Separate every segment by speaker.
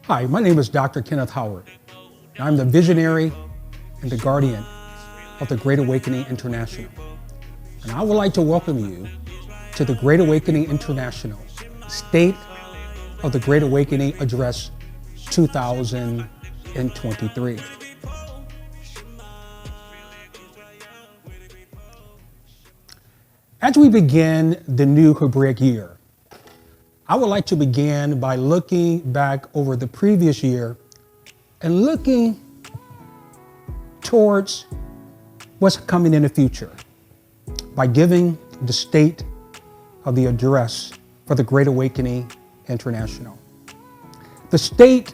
Speaker 1: Hi, my name is Dr. Kenneth Howard. I'm the visionary and the guardian of the Great Awakening International. And I would like to welcome you to the Great Awakening International State of the Great Awakening Address 2023. As we begin the new Hebraic year, I would like to begin by looking back over the previous year and looking towards what's coming in the future by giving the state of the address for the Great Awakening International. The state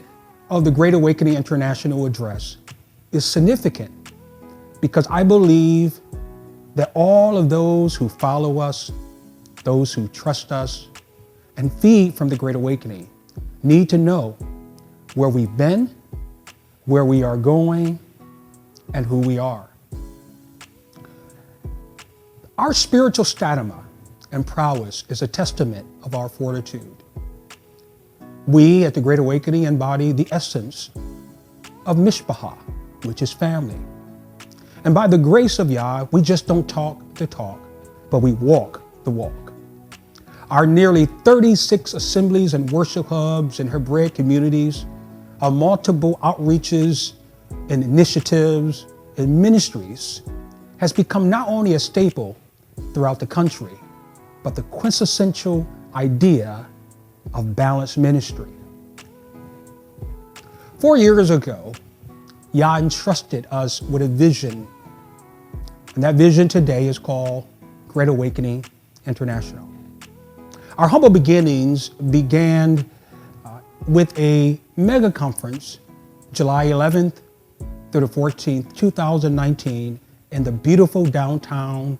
Speaker 1: of the Great Awakening International address is significant because I believe that all of those who follow us, those who trust us, and feed from the Great Awakening need to know where we've been, where we are going, and who we are. Our spiritual stamina and prowess is a testament of our fortitude. We at the Great Awakening embody the essence of Mishpacha, which is family. And by the grace of Yah, we just don't talk the talk, but we walk the walk. Our nearly 36 assemblies and worship hubs and Hebraic communities, our multiple outreaches and initiatives and ministries has become not only a staple throughout the country, but the quintessential idea of balanced ministry. 4 years ago, Yah entrusted us with a vision, and that vision today is called Great Awakening International. Our humble beginnings began with a mega conference, July 11th through the 14th, 2019, in the beautiful downtown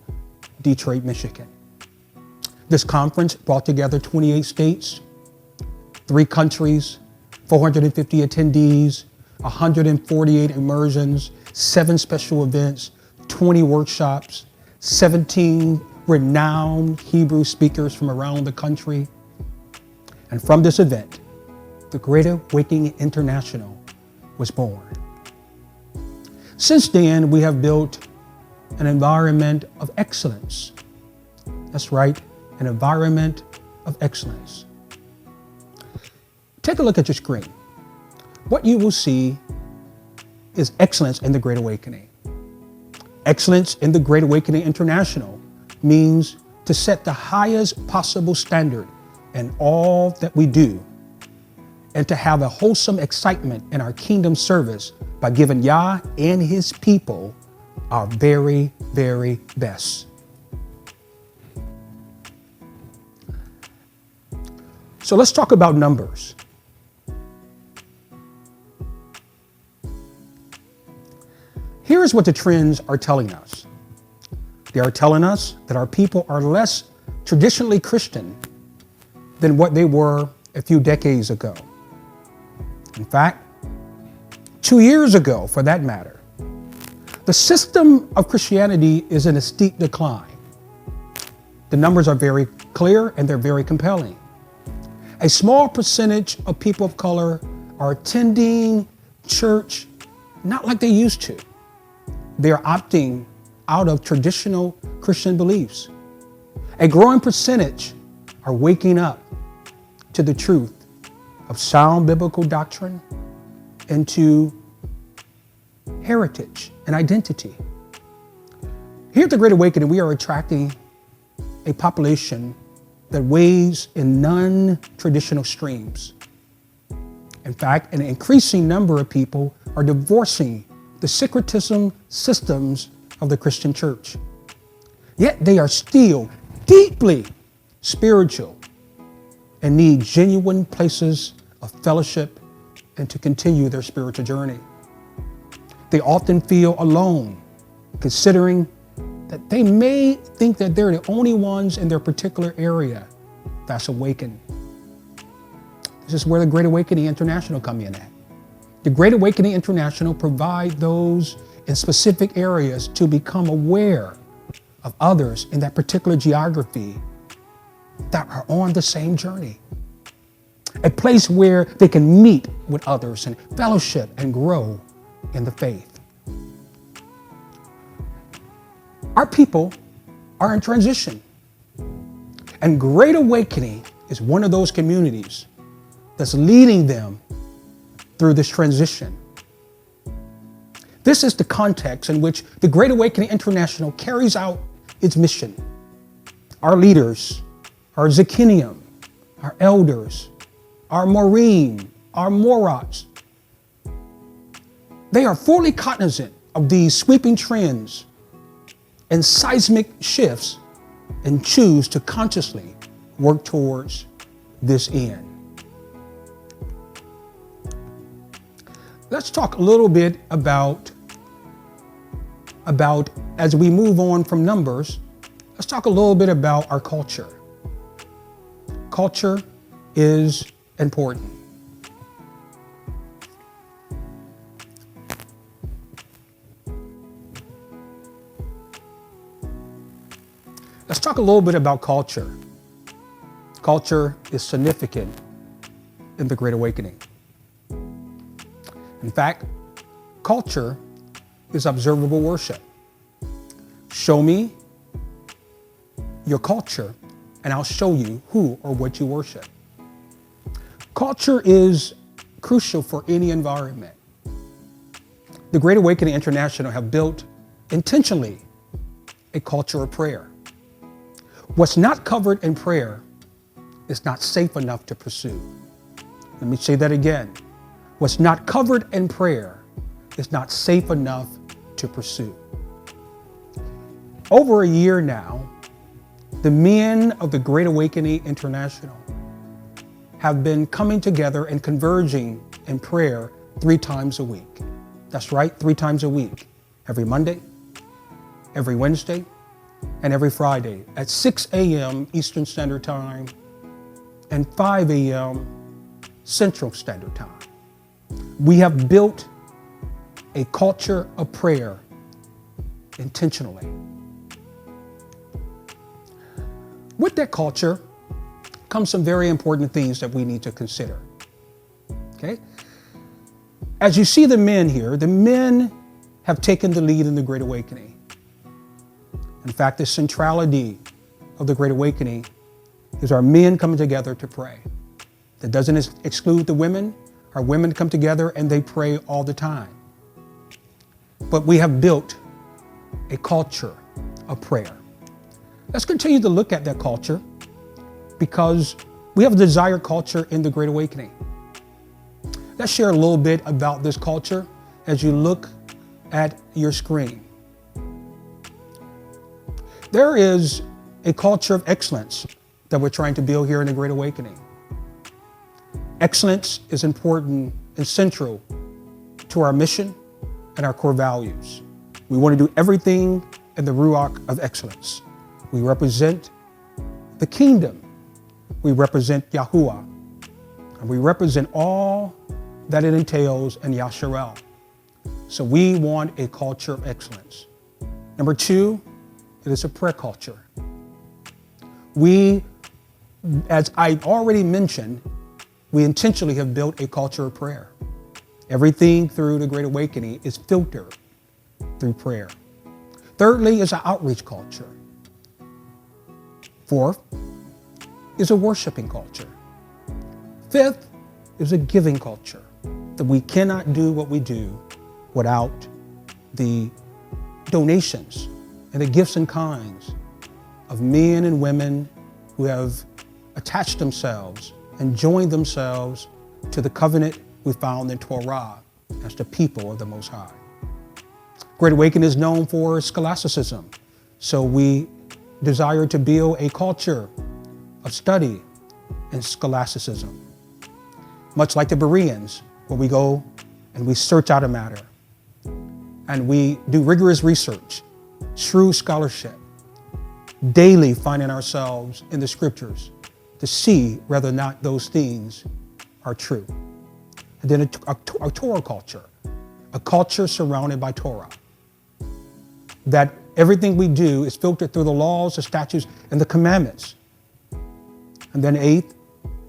Speaker 1: Detroit, Michigan. This conference brought together 28 states, 3 countries, 450 attendees, 148 immersions, 7 special events, 20 workshops, 17 renowned Hebrew speakers from around the country. And from this event, the Great Awakening International was born. Since then, we have built an environment of excellence. That's right, an environment of excellence. Take a look at your screen. What you will see is excellence in the Great Awakening. Excellence in the Great Awakening International means to set the highest possible standard in all that we do and to have a wholesome excitement in our kingdom service by giving Yah and his people our very, very best. So let's talk about numbers. Here's what the trends are telling us. They are telling us that our people are less traditionally Christian than what they were a few decades ago. In fact, 2 years ago, for that matter, the system of Christianity is in a steep decline. The numbers are very clear and they're very compelling. A small percentage of people of color are attending church not like they used to. They're opting out of traditional Christian beliefs. A growing percentage are waking up to the truth of sound biblical doctrine and to heritage and identity. Here at the Great Awakening, we are attracting a population that wades in non-traditional streams. In fact, an increasing number of people are divorcing the syncretism systems of the Christian church. Yet they are still deeply spiritual and need genuine places of fellowship and to continue their spiritual journey. They often feel alone, considering that they may think that they're the only ones in their particular area that's awakened. This is where the Great Awakening International come in at. The Great Awakening International provide those in specific areas to become aware of others in that particular geography that are on the same journey. A place where they can meet with others and fellowship and grow in the faith. Our people are in transition. And Great Awakening is one of those communities that's leading them through this transition. This is the context in which the Great Awakening International carries out its mission. Our leaders, our Zechinium, our elders, our Maureen, our Morats, they are fully cognizant of these sweeping trends and seismic shifts and choose to consciously work towards this end. Let's talk a little bit about as we move on from numbers, let's talk a little bit about our culture. Culture is important. Let's talk a little bit about culture. Culture is significant in the Great Awakening. In fact, culture is observable worship. Show me your culture, and I'll show you who or what you worship. Culture is crucial for any environment. The Great Awakening International have built intentionally a culture of prayer. What's not covered in prayer is not safe enough to pursue. Let me say that again. What's not covered in prayer is not safe enough to pursue. Over a year now, the men of the Great Awakening International have been coming together and converging in prayer 3 times a week. That's right, 3 times a week. Every Monday, every Wednesday, and every Friday at 6 a.m. Eastern Standard Time and 5 a.m. Central Standard Time. We have built a culture of prayer intentionally. With that culture comes some very important things that we need to consider. Okay? As you see the men here, the men have taken the lead in the Great Awakening. In fact, the centrality of the Great Awakening is our men coming together to pray. That doesn't exclude the women. Our women come together and they pray all the time. But we have built a culture of prayer. Let's continue to look at that culture because we have a desired culture in the Great Awakening. Let's share a little bit about this culture as you look at your screen. There is a culture of excellence that we're trying to build here in the Great Awakening. Excellence is important and central to our mission and our core values. We want to do everything in the Ruach of excellence. We represent the kingdom. We represent Yahuwah. And we represent all that it entails in Yasharel. So we want a culture of excellence. Number 2, it is a prayer culture. We, as I already mentioned, we intentionally have built a culture of prayer. Everything through the Great Awakening is filtered through prayer. Thirdly is an outreach culture. 4th is a worshiping culture. 5th is a giving culture, that we cannot do what we do without the donations and the gifts and kinds of men and women who have attached themselves and joined themselves to the covenant we found in Torah as the people of the Most High. Great Awakening is known for scholasticism, so we desire to build a culture of study and scholasticism. Much like the Bereans, where we go and we search out a matter and we do rigorous research, true scholarship, daily finding ourselves in the scriptures to see whether or not those things are true. And then a Torah culture, a culture surrounded by Torah. that everything we do is filtered through the laws, the statutes, and the commandments. And then eighth,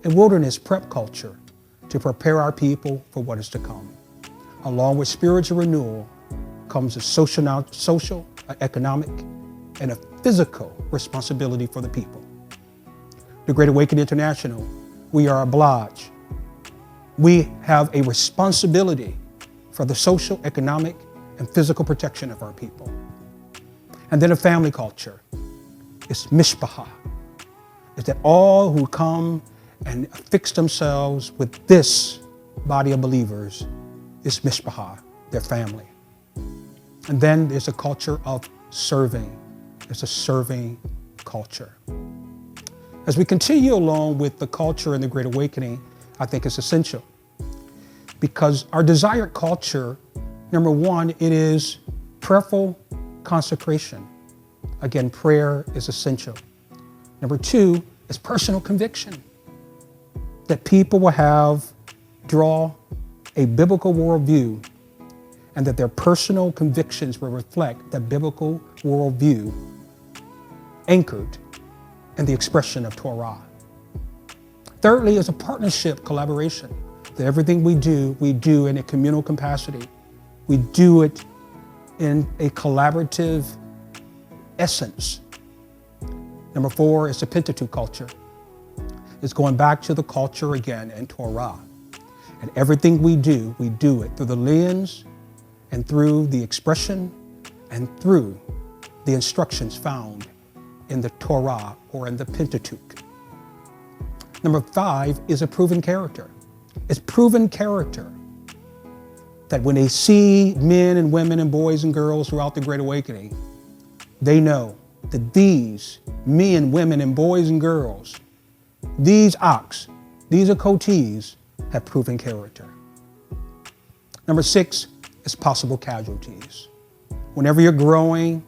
Speaker 1: a wilderness prep culture to prepare our people for what is to come. Along with spiritual renewal comes a social, economic, and a physical responsibility for the people. The Great Awakening International, we are obliged. We have a responsibility for the social, economic, and physical protection of our people. And then a family culture. It's mishpacha. It's that all who come and affix themselves with this body of believers is mishpacha, their family. And then there's a culture of serving. It's a serving culture. As we continue along with the culture in the Great Awakening, I think it's essential because our desired culture, number one, it is prayerful consecration. Again, prayer is essential. Number two is personal conviction, that people will draw a biblical worldview and that their personal convictions will reflect that biblical worldview anchored in the expression of Torah. Thirdly is a partnership collaboration, that everything we do in a communal capacity. We do it in a collaborative essence. Number four is the Pentateuch culture. It's going back to the culture again in Torah. And everything we do it through the lens and through the expression and through the instructions found in the Torah or in the Pentateuch. Number five is a proven character. It's proven character that when they see men and women and boys and girls throughout the Great Awakening, they know that these men, women, and boys and girls, these Akotis, have proven character. Number six is possible casualties. Whenever you're growing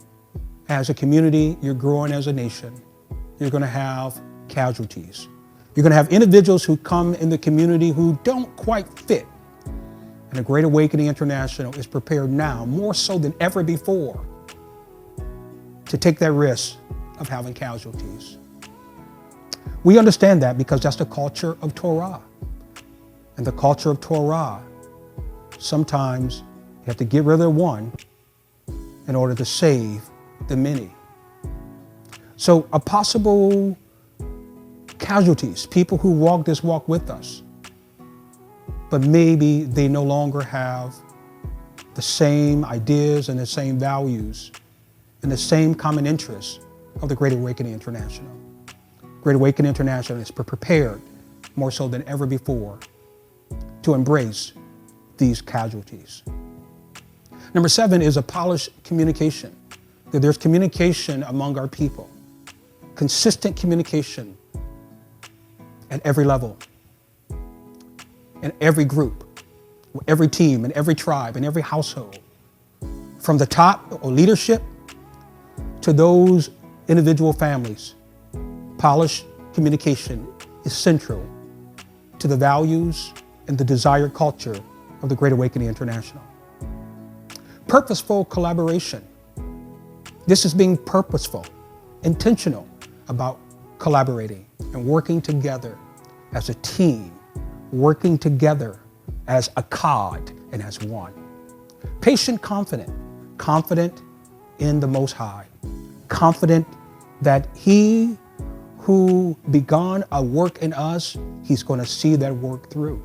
Speaker 1: as a community, you're growing as a nation, you're going to have casualties. You're going to have individuals who come in the community who don't quite fit. And the Great Awakening International is prepared now, more so than ever before, to take that risk of having casualties. We understand that because that's the culture of Torah. And the culture of Torah, sometimes you have to get rid of one in order to save the many. So a possible casualties, people who walk this walk with us, but maybe they no longer have the same ideas and the same values and the same common interests of the Great Awakening International. Great Awakening International is prepared more so than ever before to embrace these casualties. Number seven is a polished communication. That there's communication among our people, consistent communication at every level, in every group, every team, in every tribe, in every household, from the top or leadership to those individual families. Polished communication is central to the values and the desired culture of the Great Awakening International. Purposeful collaboration. This is being purposeful, intentional about collaborating and working together as a team, working together as a cod and as one. Patient, confident in the Most High, confident that He who begun a work in us, He's going to see that work through.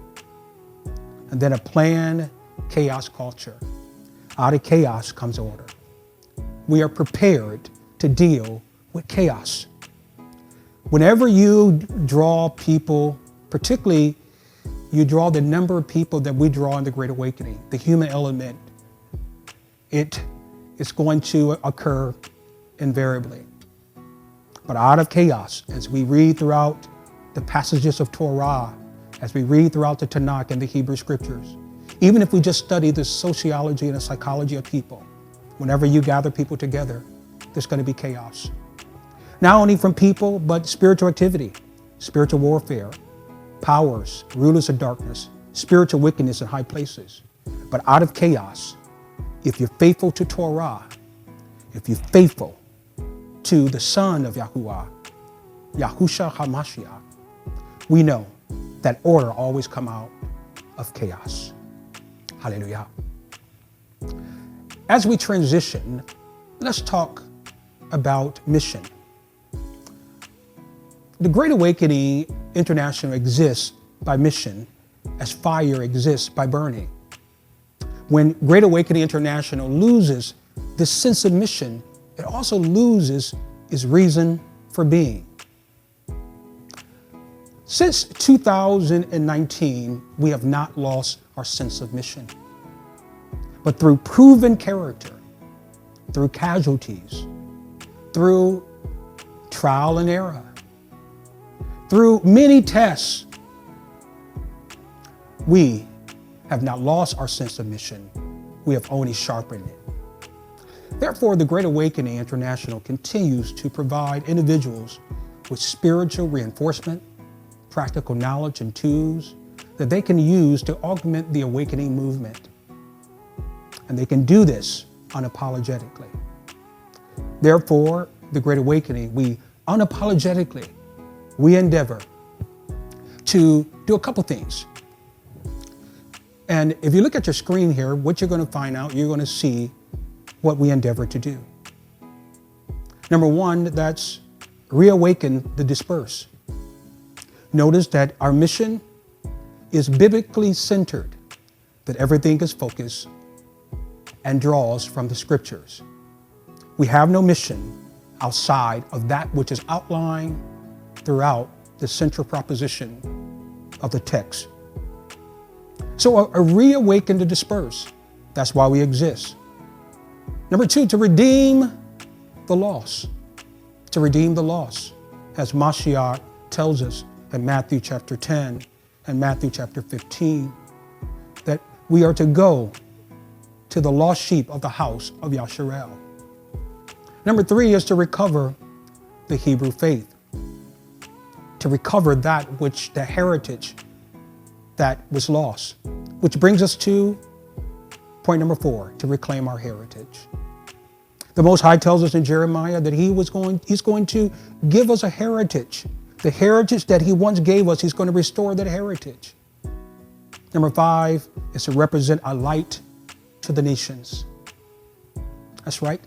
Speaker 1: And then a planned chaos culture. Out of chaos comes order. We are prepared to deal with chaos. Whenever you draw people, particularly you draw the number of people that we draw in the Great Awakening, the human element, it is going to occur invariably. But out of chaos, as we read throughout the passages of Torah, as we read throughout the Tanakh and the Hebrew Scriptures, even if we just study the sociology and the psychology of people, whenever you gather people together, there's going to be chaos. Not only from people, but spiritual activity, spiritual warfare, powers, rulers of darkness, spiritual wickedness in high places. But out of chaos, if you're faithful to Torah, if you're faithful to the Son of Yahuwah, Yahusha HaMashiach, we know that order always comes out of chaos. Hallelujah. As we transition, let's talk about mission. The Great Awakening International exists by mission as fire exists by burning. When Great Awakening International loses this sense of mission, it also loses its reason for being. Since 2019, we have not lost our sense of mission. But through proven character, through casualties, through trial and error, through many tests, we have not lost our sense of mission. We have only sharpened it. Therefore, the Great Awakening International continues to provide individuals with spiritual reinforcement, practical knowledge, and tools that they can use to augment the awakening movement. And they can do this unapologetically. Therefore, the Great Awakening, we endeavor to do a couple things. And if you look at your screen here, what you're going to find out, you're going to see what we endeavor to do. Number one, that's reawaken the dispersed. Notice that our mission is biblically centered, that everything is focused and draws from the scriptures. We have no mission outside of that which is outlined throughout the central proposition of the text. So a reawaken the dispersed. That's why we exist. Number two, to redeem the lost. To redeem the lost, as Mashiach tells us in Matthew chapter 10 and Matthew chapter 15, that we are to go to the lost sheep of the house of Yasharel. Number three is to recover the Hebrew faith, to recover that which the heritage that was lost, which brings us to point number four, to reclaim our heritage. The Most High tells us in Jeremiah that He's going to give us a heritage. The heritage that He once gave us, He's going to restore that heritage. Number five is to represent a light to the nations. That's right.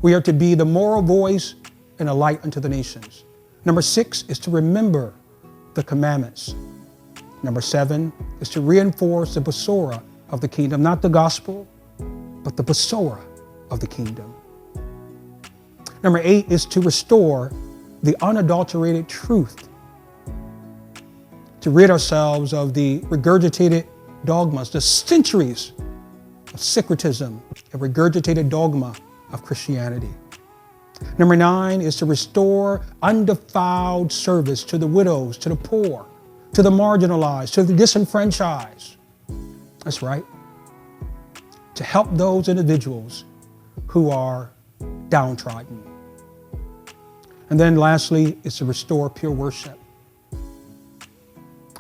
Speaker 1: We are to be the moral voice and a light unto the nations. Number six is to remember the commandments. Number seven is to reinforce the Basora of the kingdom, not the gospel, but the Basora of the kingdom. Number eight is to restore the unadulterated truth, to rid ourselves of the regurgitated dogmas, the centuries of syncretism and regurgitated dogma of Christianity. Number nine is to restore undefiled service to the widows, to the poor, to the marginalized, to the disenfranchised. That's right. To help those individuals who are downtrodden. And then lastly is to restore pure worship.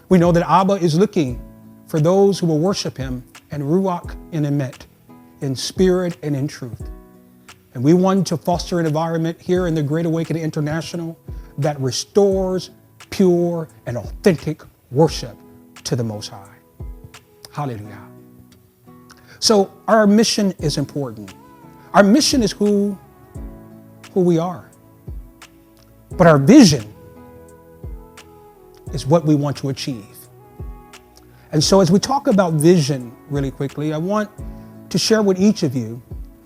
Speaker 1: We know that Abba is looking for those who will worship Him in Ruach and Emet, in spirit and in truth. And we want to foster an environment here in the Great Awakening International that restores pure and authentic worship to the Most High. Hallelujah. So our mission is important. Our mission is who we are. But our vision is what we want to achieve. And so as we talk about vision really quickly, I want to share with each of you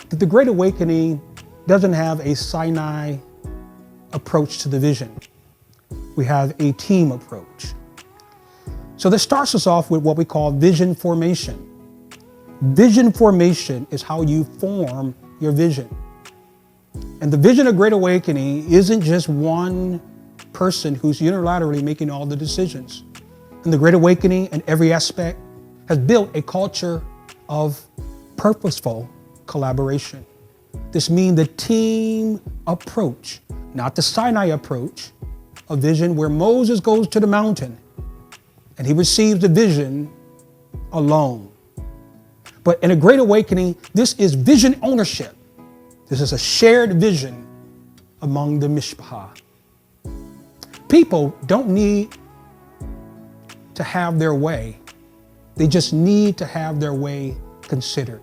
Speaker 1: that the Great Awakening doesn't have a Sinai approach to the vision. We have a team approach. So this starts us off with what we call vision formation. Vision formation is how you form your vision. And the vision of Great Awakening isn't just one person who's unilaterally making all the decisions. And the Great Awakening in every aspect has built a culture of purposeful collaboration. This means the team approach, not the Sinai approach, a vision where Moses goes to the mountain and he receives the vision alone. But in a Great Awakening, this is vision ownership. This is a shared vision among the mishpachah. People don't need to have their way. They just need to have their way considered.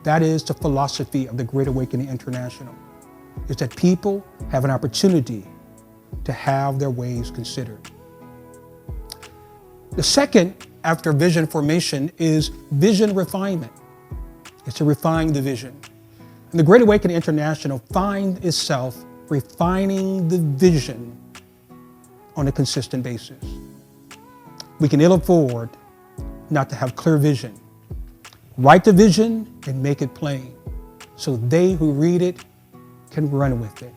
Speaker 1: That is the philosophy of the Great Awakening International, is that people have an opportunity to have their ways considered. The second, after vision formation, is vision refinement. It's to refine the vision. And the Great Awakening International finds itself refining the vision on a consistent basis. We can ill afford not to have clear vision. Write the vision and make it plain so they who read it can run with it.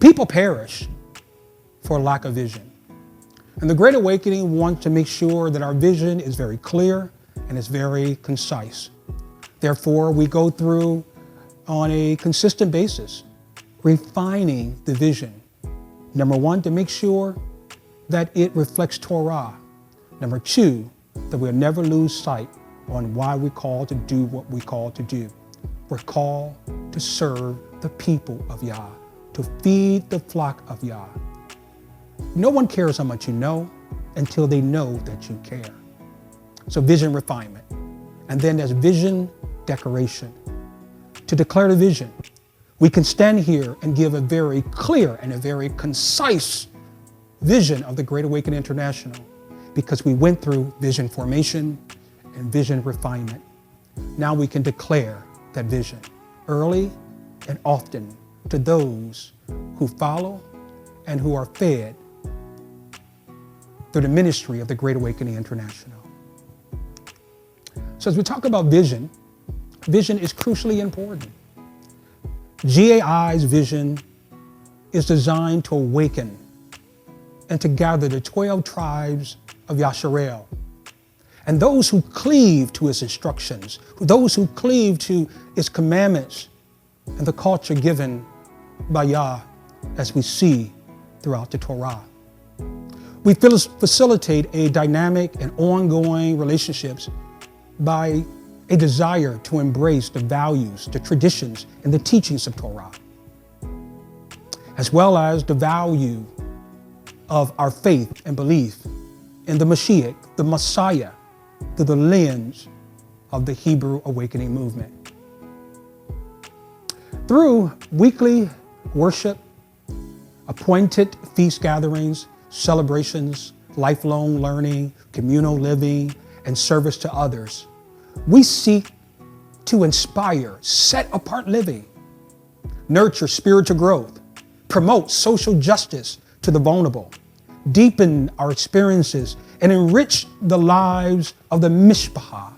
Speaker 1: People perish for lack of vision. And the Great Awakening wants to make sure that our vision is very clear and is very concise. Therefore, we go through on a consistent basis, refining the vision. Number one, to make sure that it reflects Torah. Number two, that we'll never lose sight on why we're called to do what we're called to do. We're called to serve the people of Yah, to feed the flock of Yah. No one cares how much you know until they know that you care. So vision refinement. And then there's vision decoration. To declare the vision, we can stand here and give a very clear and a very concise vision of the Great Awakening International because we went through vision formation and vision refinement. Now we can declare that vision early and often to those who follow and who are fed through the ministry of the Great Awakening International. So as we talk about vision, vision is crucially important. GAI's vision is designed to awaken and to gather the 12 tribes of Yasharel. And those who cleave to his instructions, those who cleave to his commandments and the culture given by Yah, as we see throughout the Torah. We facilitate a dynamic and ongoing relationships by a desire to embrace the values, the traditions, and the teachings of Torah, as well as the value of our faith and belief in the Mashiach, the Messiah, through the lens of the Hebrew Awakening movement. Through weekly worship, appointed feast gatherings, celebrations, lifelong learning, communal living, and service to others, we seek to inspire set-apart living, nurture spiritual growth, promote social justice to the vulnerable, deepen our experiences, and enrich the lives of the mishpachah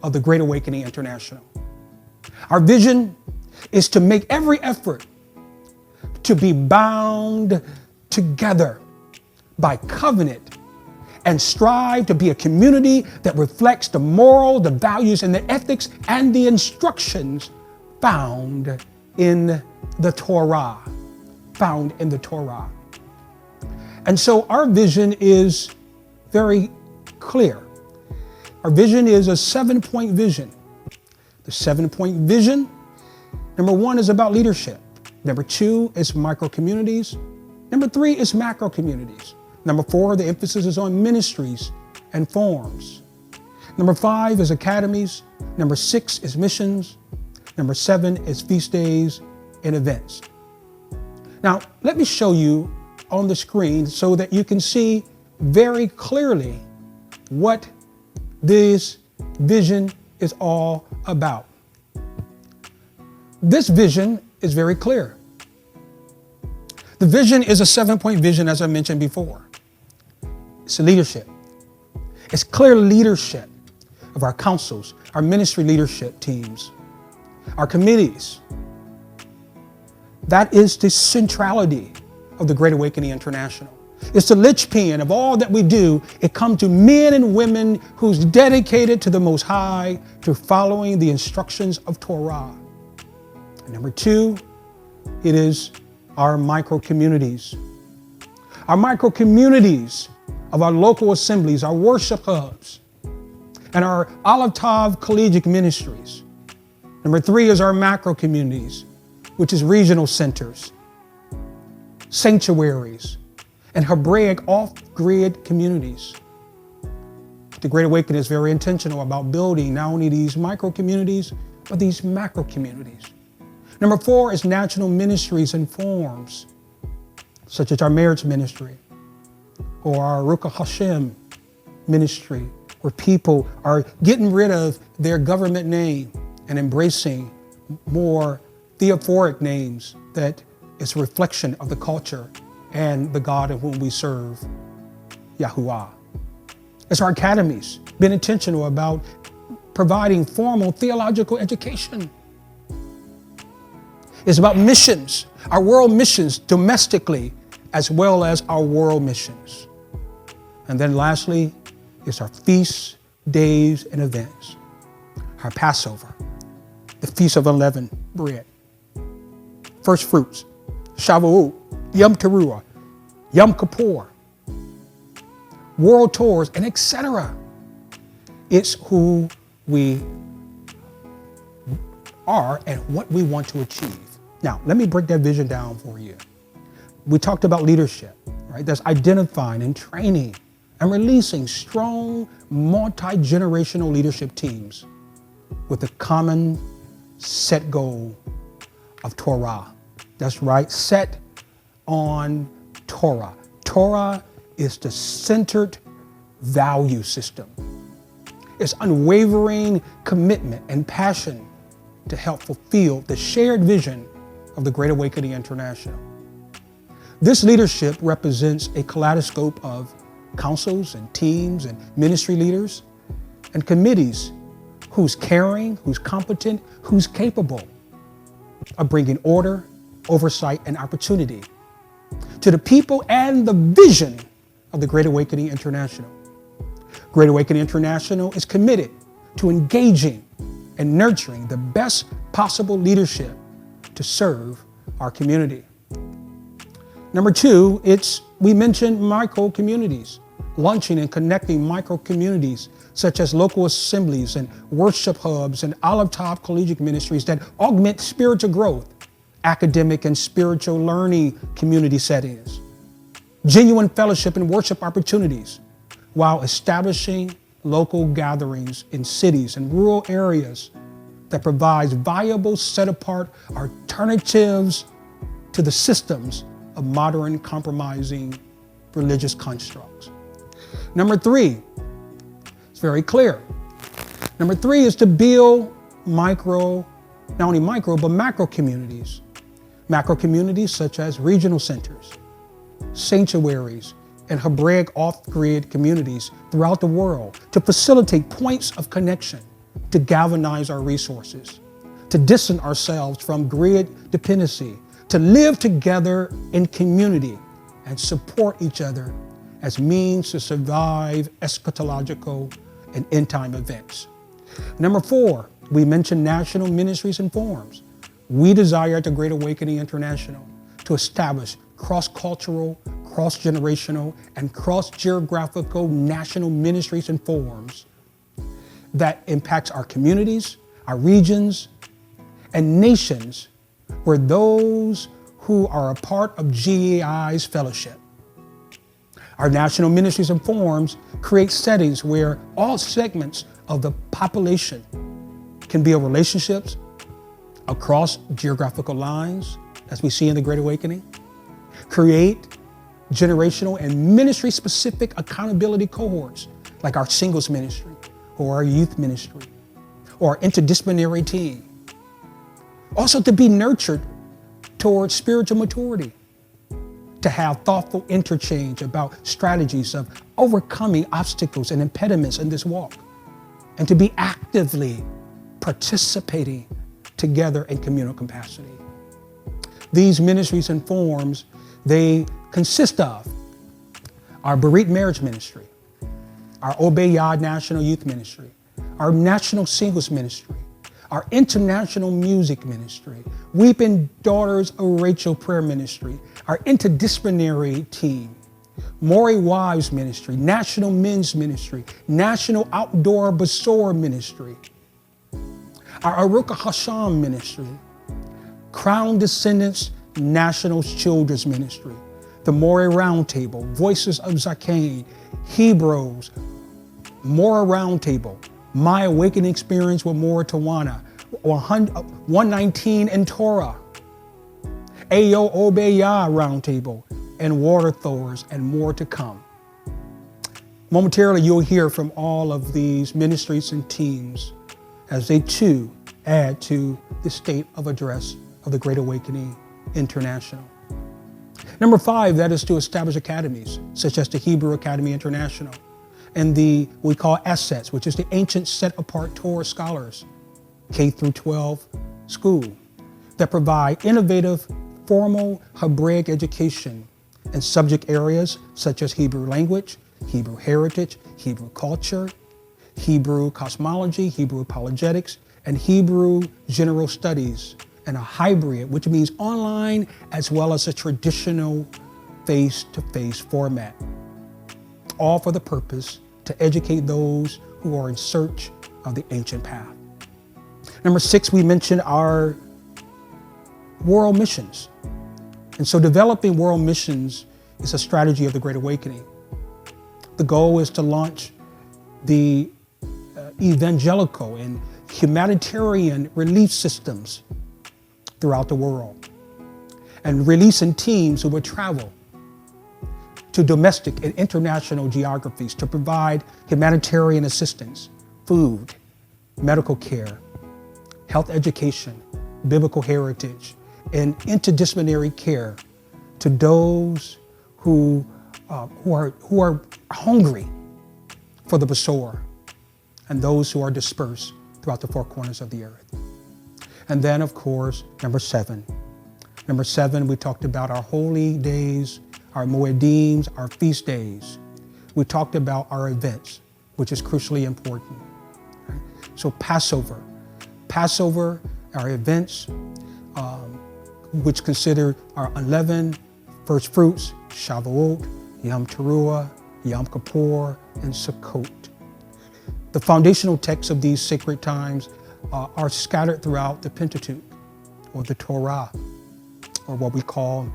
Speaker 1: of the Great Awakening International. Our vision is to make every effort to be bound together by covenant and strive to be a community that reflects the moral, the values, and the ethics and the instructions found in the Torah. And so our vision is very clear. Our vision is a 7-point vision. The 7-point vision, number one, is about leadership. Number two is micro communities. Number three is macro communities. Number four, the emphasis is on ministries and forms. Number five is academies. Number six is missions. Number seven is feast days and events. Now, let me show you on the screen so that you can see very clearly what this vision is all about. This vision is very clear. The vision is a 7-point vision, as I mentioned before. It's leadership. It's clear leadership of our councils, our ministry leadership teams, our committees. That is the centrality of the Great Awakening International. It's the linchpin of all that we do. It comes to men and women who's dedicated to the Most High, to following the instructions of Torah. And number two, it is our micro communities. Our micro communities of our local assemblies, our worship hubs, and our Olive Tav collegiate ministries. Number 3 is our macro communities, which is regional centers, sanctuaries, and Hebraic off-grid communities. The Great Awakening is very intentional about building not only these micro communities, but these macro communities. Number 4 is national ministries and forms, such as our marriage ministry or our Ruach Hashem ministry, where people are getting rid of their government name and embracing more theophoric names that is a reflection of the culture and the God of whom we serve, Yahuwah. It's our academies, being intentional about providing formal theological education. It's about missions, our world missions domestically, as well as our world missions. And then lastly, it's our feasts, days, and events. Our Passover, the Feast of Unleavened Bread, First Fruits, Shavuot, Yom Teruah, Yom Kippur, world tours, and etc. It's who we are and what we want to achieve. Now, let me break that vision down for you. We talked about leadership, right? That's identifying and training and releasing strong, multi-generational leadership teams with a common set goal of Torah. That's right, set on Torah. Torah is the centered value system. It's unwavering commitment and passion to help fulfill the shared vision of the Great Awakening International. This leadership represents a kaleidoscope of councils and teams and ministry leaders and committees who's caring, who's competent, who's capable of bringing order, oversight, and opportunity to the people and the vision of the Great Awakening International. Great Awakening International is committed to engaging and nurturing the best possible leadership to serve our community. Number 2, we mentioned micro communities, launching and connecting micro communities such as local assemblies and worship hubs and olive top collegiate ministries that augment spiritual growth, academic and spiritual learning community settings, genuine fellowship and worship opportunities, while establishing local gatherings in cities and rural areas that provides viable, set-apart alternatives to the systems of modern compromising religious constructs. Number 3, it's very clear. Number 3 is to build not only micro, but macro communities. Macro communities such as regional centers, sanctuaries, and Hebraic off-grid communities throughout the world to facilitate points of connection, to galvanize our resources, to distance ourselves from grid dependency, to live together in community and support each other as means to survive eschatological and end-time events. Number 4, we mentioned national ministries and forums. We desire at the Great Awakening International to establish cross-cultural, cross-generational, and cross-geographical national ministries and forums that impacts our communities, our regions, and nations where those who are a part of GAI's fellowship. Our national ministries and forums create settings where all segments of the population can build relationships across geographical lines, as we see in the Great Awakening, create generational and ministry-specific accountability cohorts like our singles ministry or our youth ministry or our interdisciplinary team. Also to be nurtured towards spiritual maturity, to have thoughtful interchange about strategies of overcoming obstacles and impediments in this walk, and to be actively participating together in communal capacity. These ministries and forums, they consist of our Bereaved Marriage Ministry, our Obey Yah National Youth Ministry, our National Singles Ministry, our International Music Ministry, Weeping Daughters of Rachel Prayer Ministry, our interdisciplinary team, Maury Wives Ministry, National Men's Ministry, National Outdoor Basor Ministry, our Aruka Hasham ministry, Crown Descendants National Children's Ministry, the Moreh Roundtable, Voices of Zakain, Hebrews, Moreh Roundtable, My Awakening Experience with Moreh Tawana, 119 in Torah, Ayo Obeya Roundtable, and Water Thorns, and more to come. Momentarily, you'll hear from all of these ministries and teams as they too add to the state of address of the Great Awakening International. Number 5, that is to establish academies, such as the Hebrew Academy International and the we call ASSETS, which is the Ancient Set Apart Torah Scholars, K through 12 school, that provide innovative, formal Hebraic education in subject areas such as Hebrew language, Hebrew heritage, Hebrew culture, Hebrew cosmology, Hebrew apologetics, and Hebrew general studies, and a hybrid, which means online as well as a traditional face-to-face format, all for the purpose to educate those who are in search of the ancient path. Number 6, we mentioned our world missions. And so developing world missions is a strategy of the Great Awakening. The goal is to launch the evangelical and humanitarian relief systems throughout the world, and releasing teams who would travel to domestic and international geographies to provide humanitarian assistance, food, medical care, health education, biblical heritage, and interdisciplinary care to those who are hungry for the Besorah, and those who are dispersed throughout the 4 corners of the earth. And then, of course, number 7. Number 7, we talked about our holy days, our Moedims, our feast days. We talked about our events, which is crucially important. Right? So Passover, our events, which consider our unleavened first fruits, Shavuot, Yom Teruah, Yom Kippur, and Sukkot. The foundational texts of these sacred times are scattered throughout the Pentateuch, or the Torah, or what we call,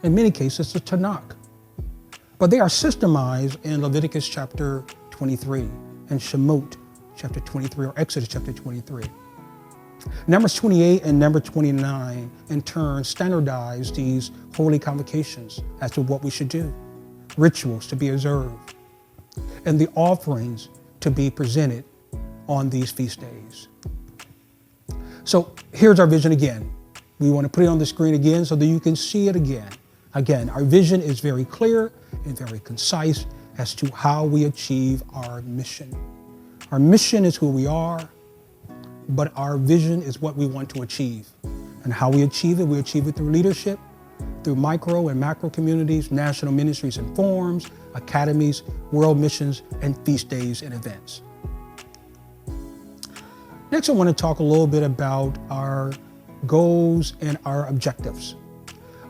Speaker 1: in many cases, the Tanakh. But they are systemized in Leviticus chapter 23 and Shemot chapter 23, or Exodus chapter 23. Numbers 28 and number 29, in turn, standardize these holy convocations as to what we should do, rituals to be observed, and the offerings to be presented on these feast days. So here's our vision again. We want to put it on the screen again so that you can see it again. Again, our vision is very clear and very concise as to how we achieve our mission. Our mission is who we are, but our vision is what we want to achieve. And how we achieve it through leadership, through micro and macro communities, national ministries and forums, academies, world missions, and feast days and events. Next, I want to talk a little bit about our goals and our objectives.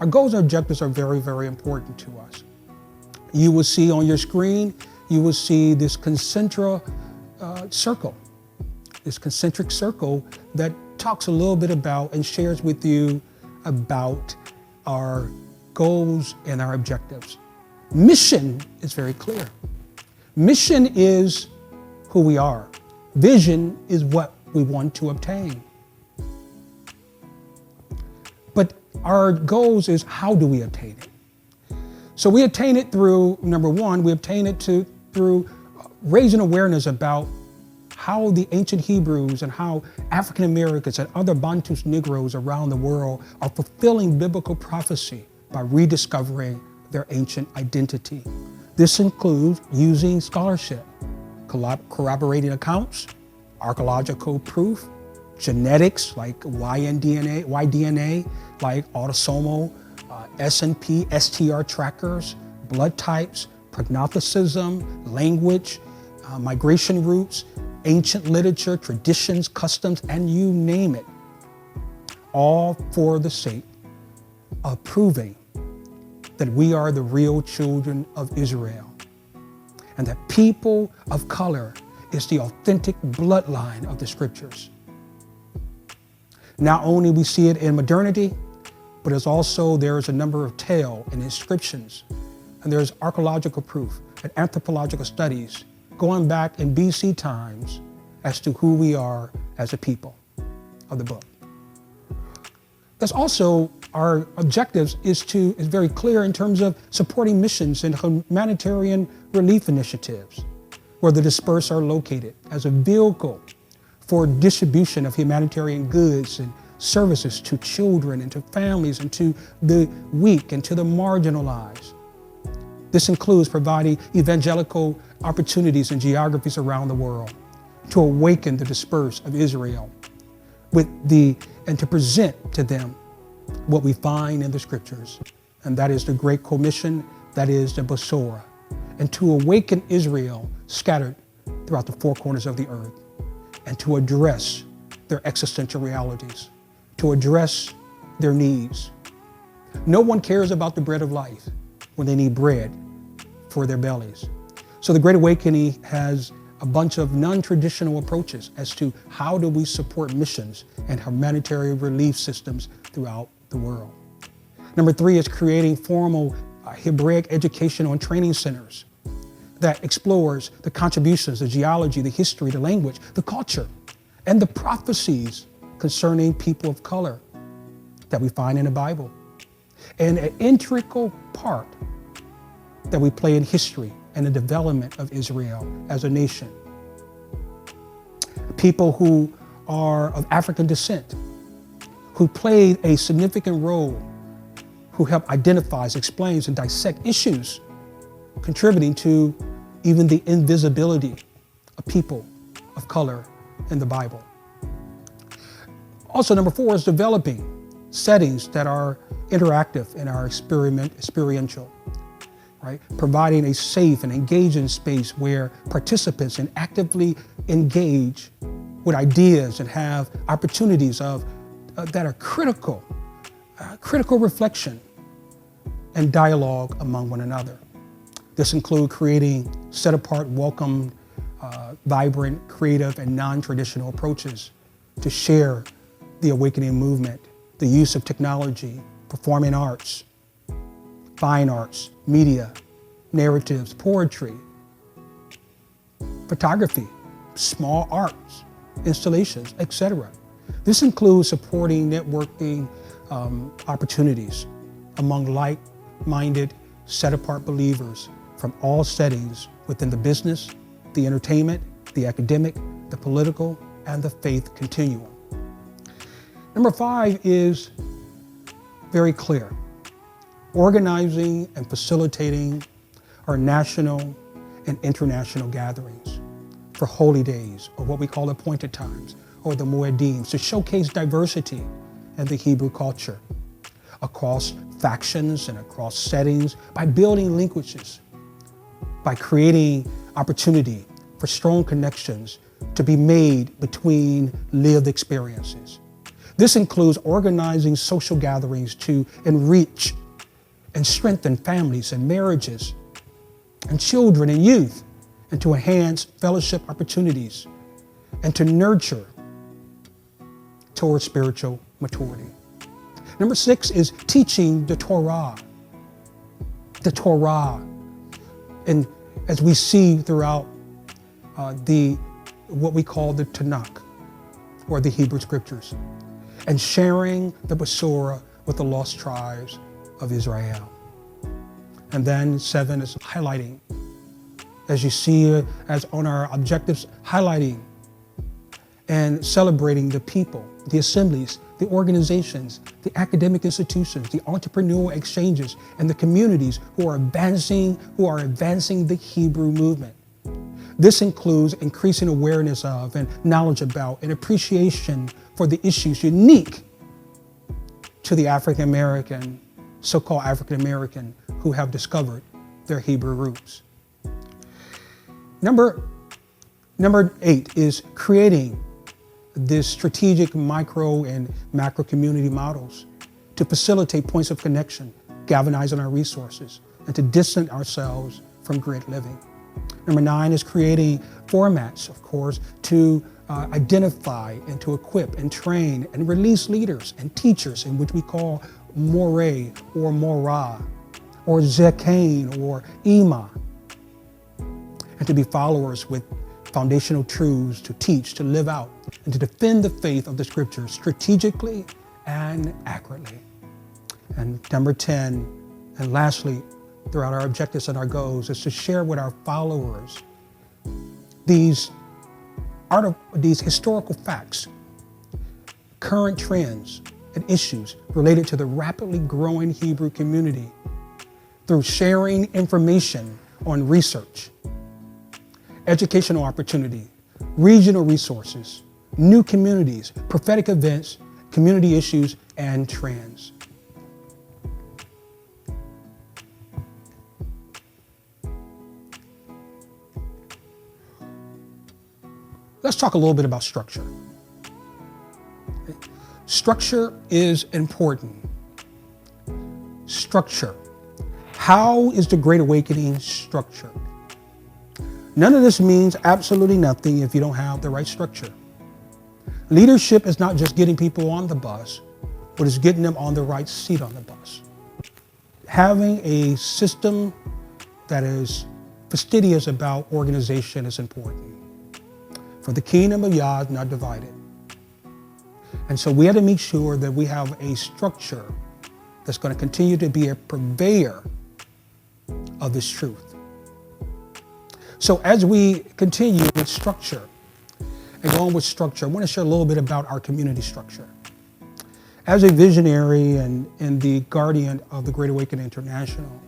Speaker 1: Our goals and objectives are very, very important to us. You will see on your screen, you will see this concentric circle that talks a little bit about and shares with you about our goals and our objectives. Mission is very clear. Mission is who we are. Vision is what we want to obtain. But our goals is how do we obtain it? So we obtain it through, number 1, we obtain it through raising awareness about how the ancient Hebrews and how African Americans and other Bantu Negroes around the world are fulfilling biblical prophecy by rediscovering their ancient identity. This includes using scholarship, corroborating accounts, archaeological proof, genetics like Y-DNA, like autosomal, SNP, STR trackers, blood types, prognosticism, language, migration routes, ancient literature, traditions, customs, and you name it, all for the sake of proving that we are the real children of Israel, and that people of color is the authentic bloodline of the scriptures. not only we see it in modernity, but there's a number of tale and inscriptions, and there's archaeological proof and anthropological studies going back in BC times as to who we are as a people of the book. There's also our objectives is very clear in terms of supporting missions and humanitarian relief initiatives where the dispersed are located as a vehicle for distribution of humanitarian goods and services to children and to families and to the weak and to the marginalized. This includes providing evangelical opportunities in geographies around the world to awaken the dispersed of Israel and to present to them what we find in the scriptures, and that is the Great Commission, that is the Besorah, and to awaken Israel scattered throughout the four corners of the earth, and to address their existential realities, to address their needs. No one cares about the bread of life when they need bread for their bellies. So the Great Awakening has a bunch of non-traditional approaches as to how do we support missions and humanitarian relief systems throughout the world. Number 3 is creating formal Hebraic educational and training centers that explores the contributions, the geology, the history, the language, the culture, and the prophecies concerning people of color that we find in the Bible. And an integral part that we play in history and the development of Israel as a nation. People who are of African descent, who played a significant role, who help identifies, explains, and dissect issues, contributing to even the invisibility of people of color in the Bible. Also, number 4 is developing settings that are interactive and are experiential. Right? Providing a safe and engaging space where participants can actively engage with ideas and have opportunities that are critical reflection and dialogue among one another. This includes creating set-apart, welcome, vibrant, creative, and non-traditional approaches to share the awakening movement, the use of technology, performing arts, fine arts, media, narratives, poetry, photography, small arts, installations, etc. This includes supporting networking opportunities among like-minded, set-apart believers from all settings within the business, the entertainment, the academic, the political, and the faith continuum. Number 5 is very clear. Organizing and facilitating our national and international gatherings for holy days, or what we call appointed times, or the Moedim, to showcase diversity in the Hebrew culture across factions and across settings, by building linkages, by creating opportunity for strong connections to be made between lived experiences. This includes organizing social gatherings to enrich and strengthen families and marriages and children and youth, and to enhance fellowship opportunities and to nurture towards spiritual maturity. Number 6 is teaching the Torah. The Torah, and as we see throughout what we call the Tanakh, or the Hebrew Scriptures, and sharing the Besorah with the lost tribes of Israel. And then 7 is highlighting, as you see as on our objectives, highlighting and celebrating the people, the assemblies, the organizations, the academic institutions, the entrepreneurial exchanges, and the communities who are advancing the Hebrew movement. This includes increasing awareness of and knowledge about and appreciation for the issues unique to the African American, so-called African American, who have discovered their Hebrew roots. Number 8 is creating this strategic micro and macro community models to facilitate points of connection, galvanizing our resources, and to distance ourselves from grid living. Number 9 is creating formats, of course, to identify and to equip and train and release leaders and teachers, in which we call Moreh or Morah or Zekain or Ima, and to be followers with foundational truths to teach, to live out, and to defend the faith of the scriptures strategically and accurately. And number 10, and lastly, throughout our objectives and our goals, is to share with our followers these historical facts, current trends, and issues related to the rapidly growing Hebrew community through sharing information on research, educational opportunity, regional resources, new communities, prophetic events, community issues, and trends. Let's talk a little bit about structure. Structure is important. Structure. How is the Great Awakening structured? None of this means absolutely nothing if you don't have the right structure. Leadership is not just getting people on the bus, but it's getting them on the right seat on the bus. Having a system that is fastidious about organization is important. For the kingdom of Yah is not divided. And so we have to make sure that we have a structure that's going to continue to be a purveyor of this truth. So as we continue with structure and go on with structure, I want to share a little bit about our community structure. As a visionary and the guardian of the Great Awakening International,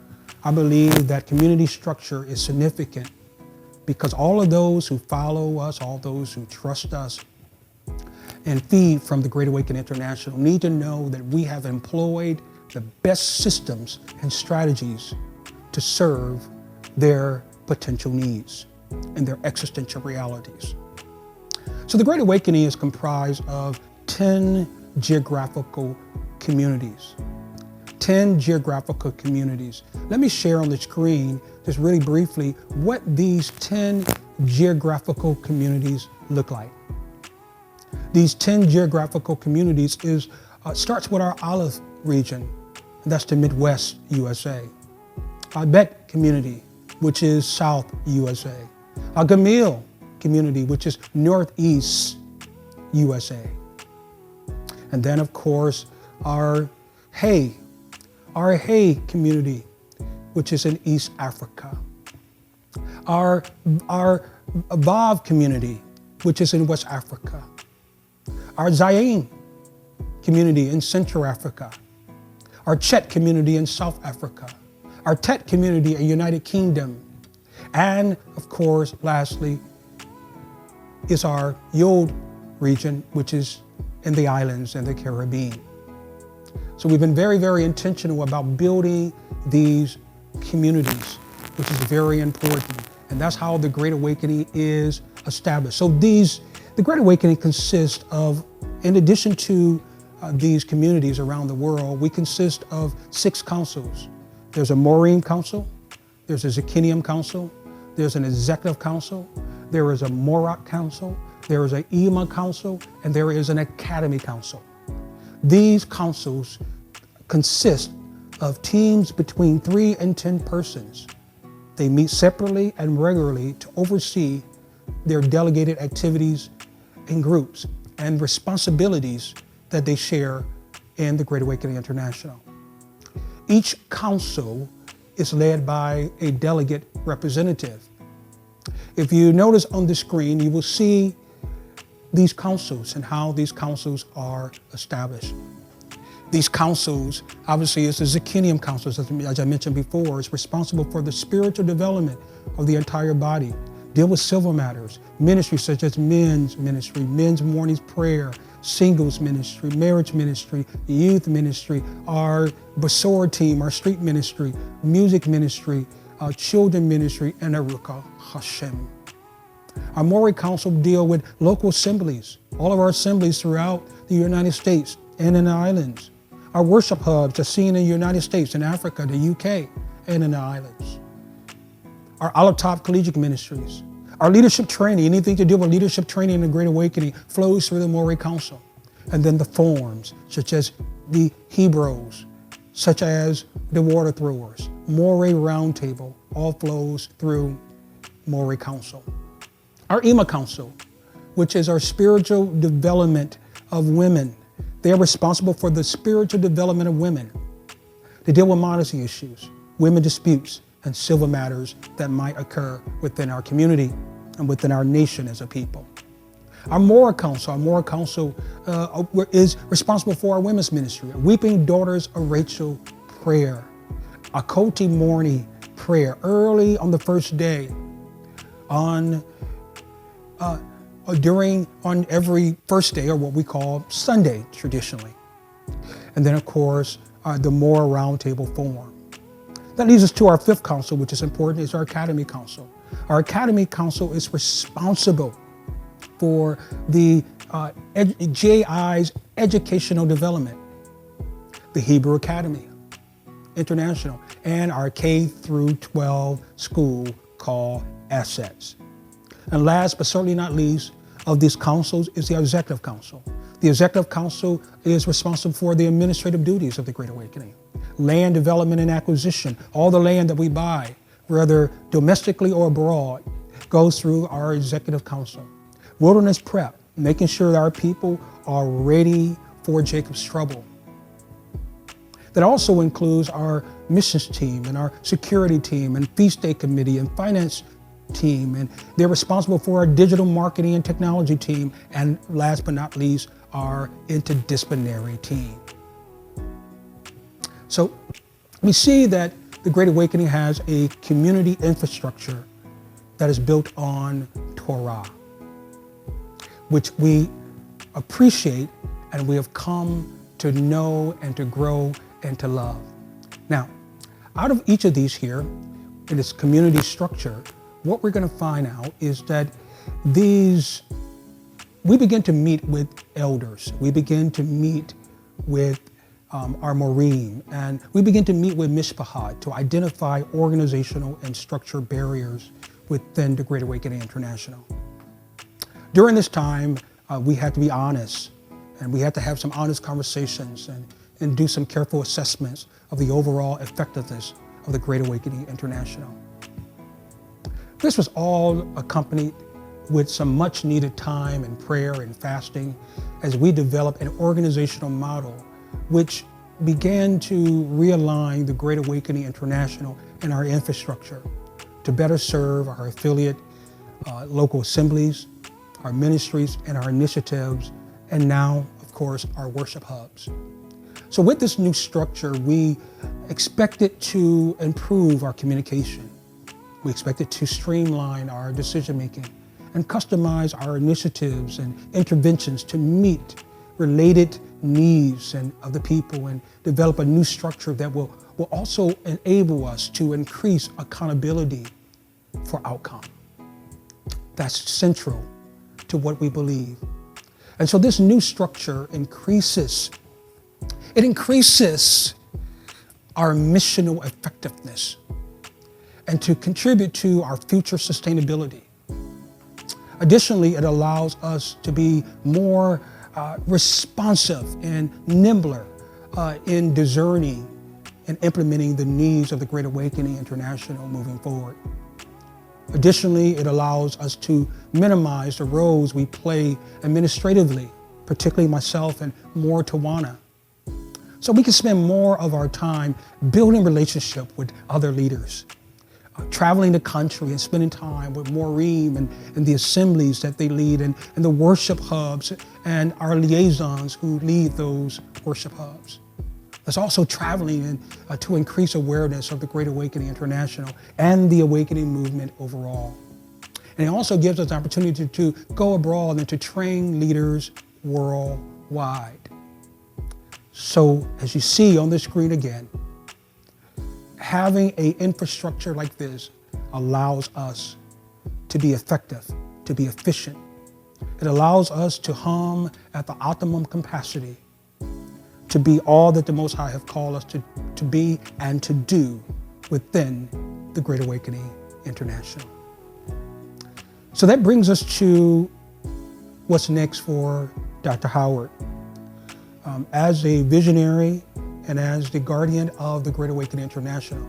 Speaker 1: I believe that community structure is significant because all of those who follow us, all those who trust us and feed from the Great Awakening International need to know that we have employed the best systems and strategies to serve their potential needs and their existential realities. So the Great Awakening is comprised of 10 geographical communities. 10 geographical communities. Let me share on the screen, just really briefly, what these 10 geographical communities look like. These 10 geographical communities starts with our Olive region, and that's the Midwest USA. Our Bet community, which is South USA. Our Gamil community, which is Northeast USA. And then, of course, our Hay community, which is in East Africa. Our Vav community, which is in West Africa. Our Zayin community in Central Africa. Our Chet community in South Africa. Our Tet community in United Kingdom. And of course, lastly, is our Yod region, which is in the islands and the Caribbean. So we've been very, very intentional about building these communities, which is very important. And that's how the Great Awakening is established. So the Great Awakening consists of, in addition to these communities around the world, we consist of 6 councils. There's a Morim Council, there's a Zechinium Council, there's an Executive Council, there is a Morat Council, there is an Ima Council, and there is an Academy Council. These councils consist of teams between 3 and 10 persons. They meet separately and regularly to oversee their delegated activities in groups and responsibilities that they share in the Great Awakening International. Each council is led by a delegate representative. If you notice on the screen, you will see these councils and how these councils are established. These councils, obviously, is the Zechinium councils, as I mentioned before, is responsible for the spiritual development of the entire body, deal with civil matters, ministries such as men's ministry, men's morning's prayer, singles ministry, marriage ministry, youth ministry, our Basor team, our street ministry, music ministry, children ministry, and Aruka Hashem. Our Mori Council deal with local assemblies, all of our assemblies throughout the United States and in the islands. Our worship hubs are seen in the United States, in Africa, the UK, and in the islands. Our Olive Top Collegiate Ministries, Our leadership training, anything to do with leadership training in the Great Awakening, flows through the Moray Council. And then the forms, such as the Hebrews, such as the Water Throwers, Moray Roundtable, all flows through Moray Council. Our EMA Council, which is our spiritual development of women. They are responsible for the spiritual development of women. They deal with modesty issues, women disputes, and civil matters that might occur within our community and within our nation as a people. Our Moral Council is responsible for our women's ministry, Weeping Daughters of Rachel prayer, a Koti morning prayer early on the first day on every first day, or what we call Sunday traditionally. And then of course, the Moral Roundtable Forum. That leads us to our fifth council, which is important, is our Academy Council. Our Academy Council is responsible for the GAI's educational development, the Hebrew Academy International, and our K through 12 school called Assets. And last but certainly not least of these councils is the Executive Council. The Executive Council is responsible for the administrative duties of the Great Awakening. Land development and acquisition, all the land that we buy, whether domestically or abroad, goes through our Executive Council. Wilderness prep, making sure that our people are ready for Jacob's trouble. That also includes our missions team and our security team and feast day committee and finance team, and they're responsible for our digital marketing and technology team, and last but not least, our interdisciplinary team. So we see that the Great Awakening has a community infrastructure that is built on Torah, which we appreciate and we have come to know and to grow and to love. Now, out of each of these here, in this community structure, what we're going to find out is that we begin to meet with elders. We begin to meet with our Morim, and we begin to meet with Mishpahat to identify organizational and structure barriers within the Great Awakening International. During this time, we had to be honest, and we had to have some honest conversations and do some careful assessments of the overall effectiveness of the Great Awakening International. This was all accompanied with some much needed time and prayer and fasting as we developed an organizational model which began to realign the Great Awakening International and our infrastructure to better serve our affiliate local assemblies, our ministries, and our initiatives, and now, of course, our worship hubs. So with this new structure, we expected to improve our communication. We expected to streamline our decision-making and customize our initiatives and interventions to meet related needs of the people, and develop a new structure that will also enable us to increase accountability for outcome. That's central to what we believe. And so this new structure increases our missional effectiveness and to contribute to our future sustainability. Additionally, it allows us to be more responsive and nimbler in discerning and implementing the needs of the Great Awakening International moving forward. Additionally, it allows us to minimize the roles we play administratively, particularly myself and more Tawana. So we can spend more of our time building relationship with other leaders, traveling the country and spending time with Morim and the assemblies that they lead, and the worship hubs and our liaisons who lead those worship hubs. There's also traveling to increase awareness of the Great Awakening International and the Awakening movement overall. And it also gives us the opportunity to go abroad and to train leaders worldwide. So as you see on the screen again, having an infrastructure like this allows us to be effective, to be efficient. It allows us to hum at the optimum capacity, to be all that the Most High have called us to be and to do within the Great Awakening International. So that brings us to what's next for Dr. Howard. As a visionary and as the guardian of the Great Awakening International,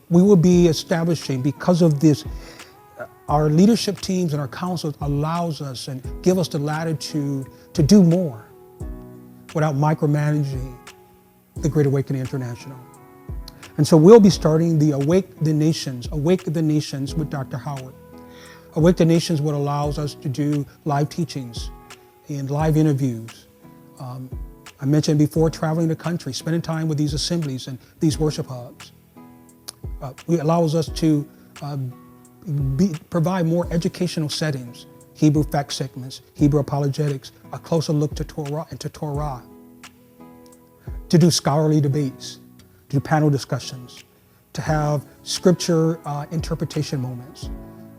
Speaker 1: we will be establishing, because of this, our leadership teams and our councils allows us and give us the latitude to do more without micromanaging the Great Awakening International. And so we'll be starting the Awake the Nations with Dr. Howard. Awake the Nations what allows us to do live teachings and live interviews. I mentioned before, traveling the country, spending time with these assemblies and these worship hubs. It allows us to provide more educational settings, Hebrew fact segments, Hebrew apologetics, a closer look to Torah, to do scholarly debates, to do panel discussions, to have scripture interpretation moments,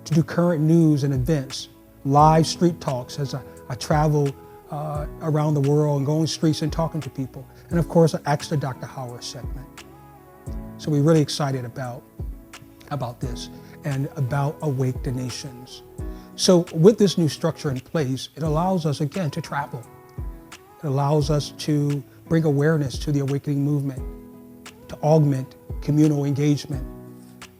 Speaker 1: to do current news and events, live street talks as I travel around the world and going streets and talking to people. And of course, an Ask the Dr. Howard segment. So we're really excited about this and about Awake the Nations. So with this new structure in place, it allows us again to travel. It allows us to bring awareness to the awakening movement, to augment communal engagement,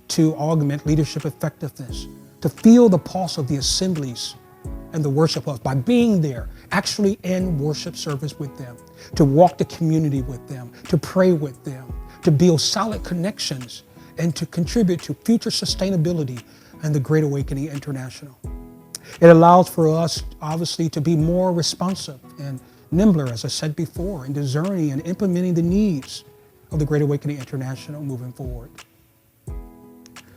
Speaker 1: to augment leadership effectiveness, to feel the pulse of the assemblies and the worship hubs by being there, actually in worship service with them, to walk the community with them, to pray with them, to build solid connections, and to contribute to future sustainability and the Great Awakening International. It allows for us, obviously, to be more responsive and nimbler, as I said before, in discerning and implementing the needs of the Great Awakening International moving forward.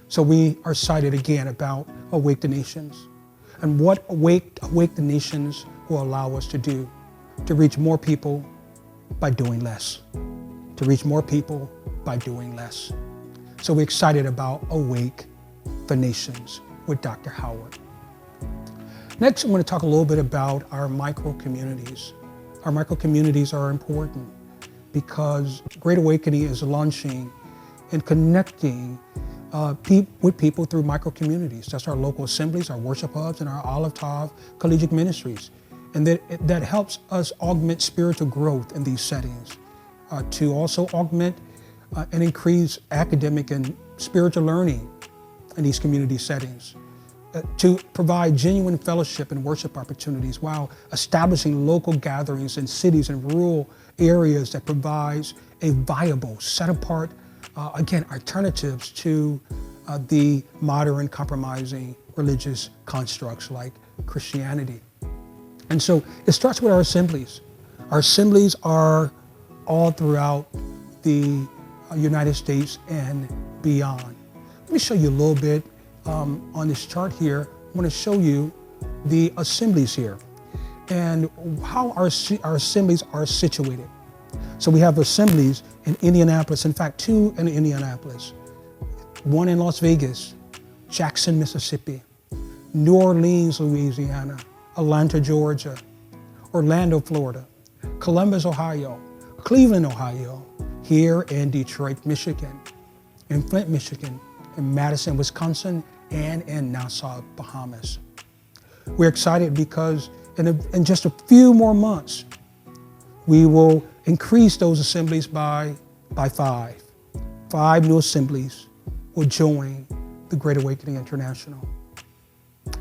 Speaker 1: So we are excited again about Awake the Nations and what Awake the Nations will allow us to do, to reach more people by doing less, to reach more people by doing less. So we're excited about Awake the Nations with Dr. Howard. Next, I'm going to talk a little bit about our micro-communities. Our micro-communities are important because Great Awakening is launching and connecting with people through micro-communities. That's our local assemblies, our worship hubs, and our Olive Tav collegiate ministries. And that helps us augment spiritual growth in these settings, to also augment and increase academic and spiritual learning in these community settings, to provide genuine fellowship and worship opportunities while establishing local gatherings in cities and rural areas that provides a viable, set apart, again, alternatives to the modern compromising religious constructs like Christianity. And so it starts with our assemblies. Our assemblies are all throughout the United States and beyond. Let me show you a little bit on this chart here. I want to show you the assemblies here and how our assemblies are situated. So we have assemblies in Indianapolis, in fact, 2 in Indianapolis, 1 in Las Vegas, Jackson, Mississippi, New Orleans, Louisiana, Atlanta, Georgia, Orlando, Florida, Columbus, Ohio, Cleveland, Ohio, here in Detroit, Michigan, in Flint, Michigan, in Madison, Wisconsin, and in Nassau, Bahamas. We're excited because in just a few more months, we will increase those assemblies by 5. 5 new assemblies will join the Great Awakening International.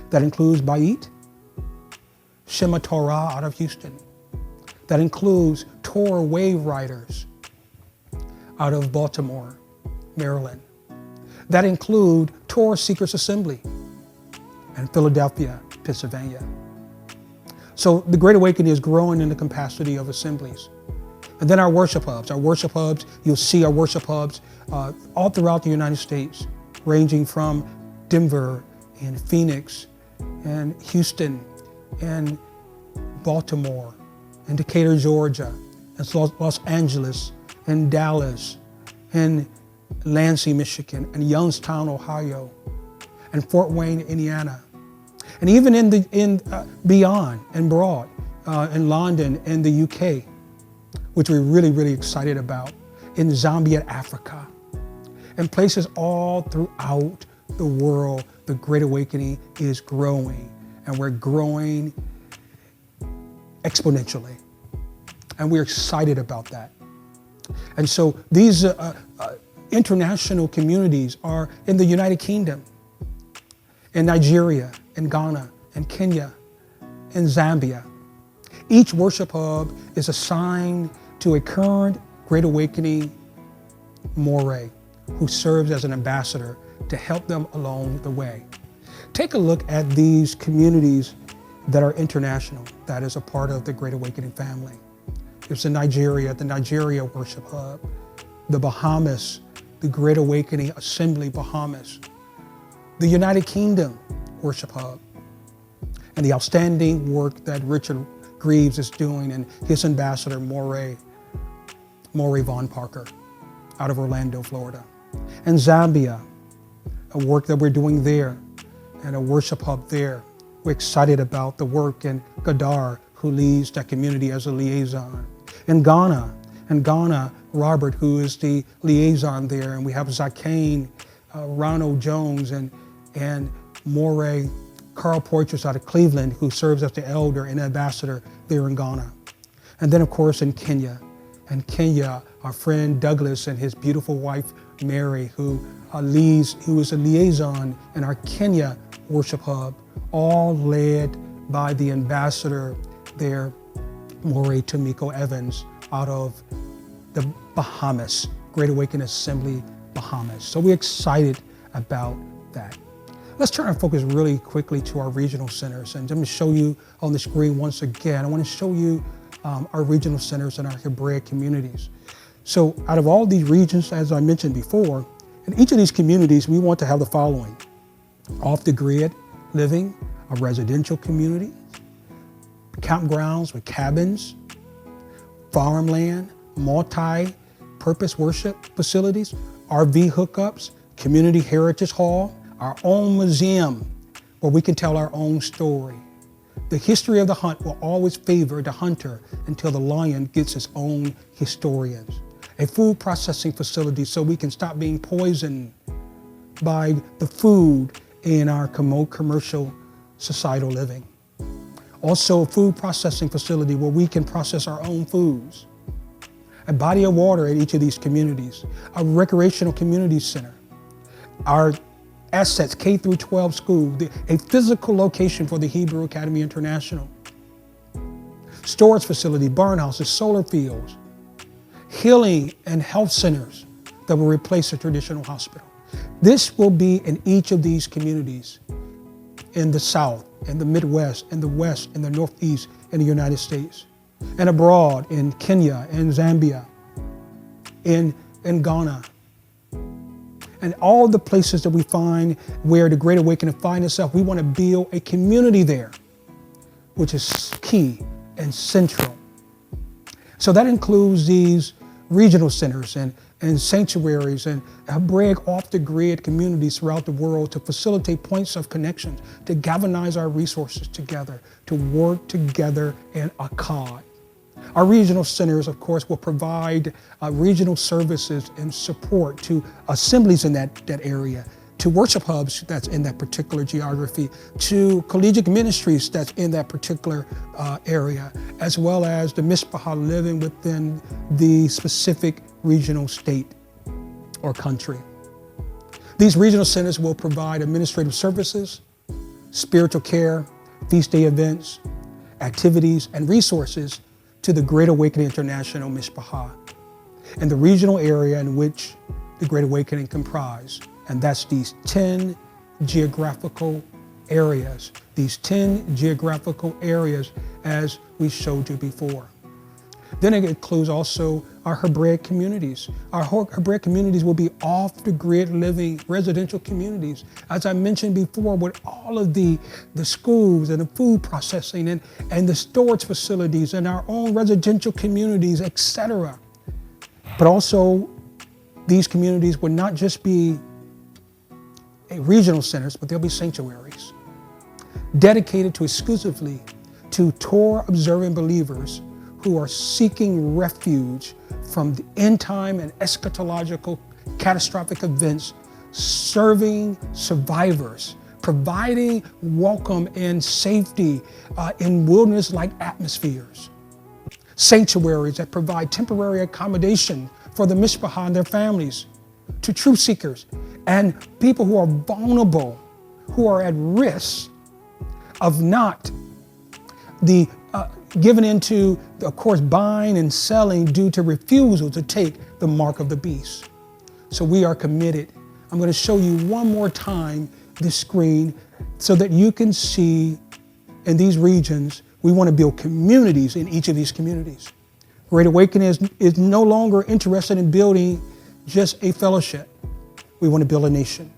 Speaker 1: That includes Bait, Shema Torah out of Houston. That includes Torah Wave Riders out of Baltimore, Maryland. That include Torah Seekers Assembly in Philadelphia, Pennsylvania. So the Great Awakening is growing in the capacity of assemblies. And then our worship hubs, you'll see our worship hubs all throughout the United States, ranging from Denver and Phoenix and Houston and Baltimore and Decatur, Georgia, and Los Angeles and Dallas and Lansing, Michigan, and Youngstown, Ohio, and Fort Wayne, Indiana, and even in beyond and broad in London and the UK, which we're really, really excited about, in Zambia, Africa, and places all throughout the world, the Great Awakening is growing, and we're growing exponentially. And we're excited about that. And so these international communities are in the United Kingdom, in Nigeria, in Ghana, in Kenya, in Zambia. Each worship hub is assigned to a current Great Awakening Moray who serves as an ambassador to help them along the way. Take a look at these communities that are international, that is a part of the Great Awakening family. There's in Nigeria, the Nigeria Worship Hub, the Bahamas, the Great Awakening Assembly Bahamas, the United Kingdom Worship Hub, and the outstanding work that Richard Greaves is doing and his ambassador, Moray Von Parker, out of Orlando, Florida. And Zambia, a work that we're doing there, and a worship hub there. We're excited about the work in Gadar, who leads that community as a liaison. In Ghana, Robert, who is the liaison there, and we have Zakane, Ronald Jones, and Moray Carl Poitras out of Cleveland, who serves as the elder and ambassador there in Ghana. And then, of course, in Kenya, our friend Douglas and his beautiful wife, Mary, who is a liaison in our Kenya worship hub, all led by the ambassador there, Moray Tomiko Evans, out of the Bahamas, Great Awakening Assembly Bahamas. So we're excited about that. Let's turn our focus really quickly to our regional centers. And let me show you on the screen once again. I want to show you our regional centers and our Hebraic communities. So out of all these regions, as I mentioned before, in each of these communities, we want to have the following: off the grid living, a residential community, campgrounds with cabins, farmland, multi-purpose worship facilities, RV hookups, community heritage hall, our own museum where we can tell our own story. The history of the hunt will always favor the hunter until the lion gets its own historians. A food processing facility so we can stop being poisoned by the food in our commercial societal living. Also a food processing facility where we can process our own foods. A body of water at each of these communities. A recreational community center. Our assets, K through 12 school, a physical location for the Hebrew Academy International. Storage facility, barn houses, solar fields, healing and health centers that will replace a traditional hospital. This will be in each of these communities in the South, in the Midwest, in the West, in the Northeast, in the United States, and abroad in Kenya, in Zambia, in Ghana, and all the places that we find where the Great Awakening finds itself. We want to build a community there, which is key and central. So that includes these regional centers and sanctuaries and Hebraic off-the-grid communities throughout the world to facilitate points of connection, to galvanize our resources together, to work together in akkad. Our regional centers, of course, will provide regional services and support to assemblies in that area, to worship hubs that's in that particular geography, to collegiate ministries that's in that particular area, as well as the mishpachah living within the specific regional state or country. These regional centers will provide administrative services, spiritual care, feast day events, activities, and resources to the Great Awakening International Mishpachah in the regional area in which the Great Awakening comprise. And that's these 10 geographical areas. These 10 geographical areas as we showed you before. Then it includes also our Hebraic communities. Our Hebraic communities will be off-the-grid living residential communities. As I mentioned before, with all of the schools and the food processing and the storage facilities and our own residential communities, etc. But also, these communities will not just be regional centers, but they'll be sanctuaries dedicated to exclusively to Torah observant believers who are seeking refuge from the end time and eschatological catastrophic events serving survivors, providing welcome and safety in wilderness-like atmospheres, sanctuaries that provide temporary accommodation for the mishpachah and their families, to truth seekers and people who are vulnerable, who are at risk of not the given into, of course, buying and selling due to refusal to take the mark of the beast. So we are committed. I'm going to show you one more time this screen so that you can see in these regions, we want to build communities in each of these communities. Great Awakening is no longer interested in building just a fellowship. We want to build a nation.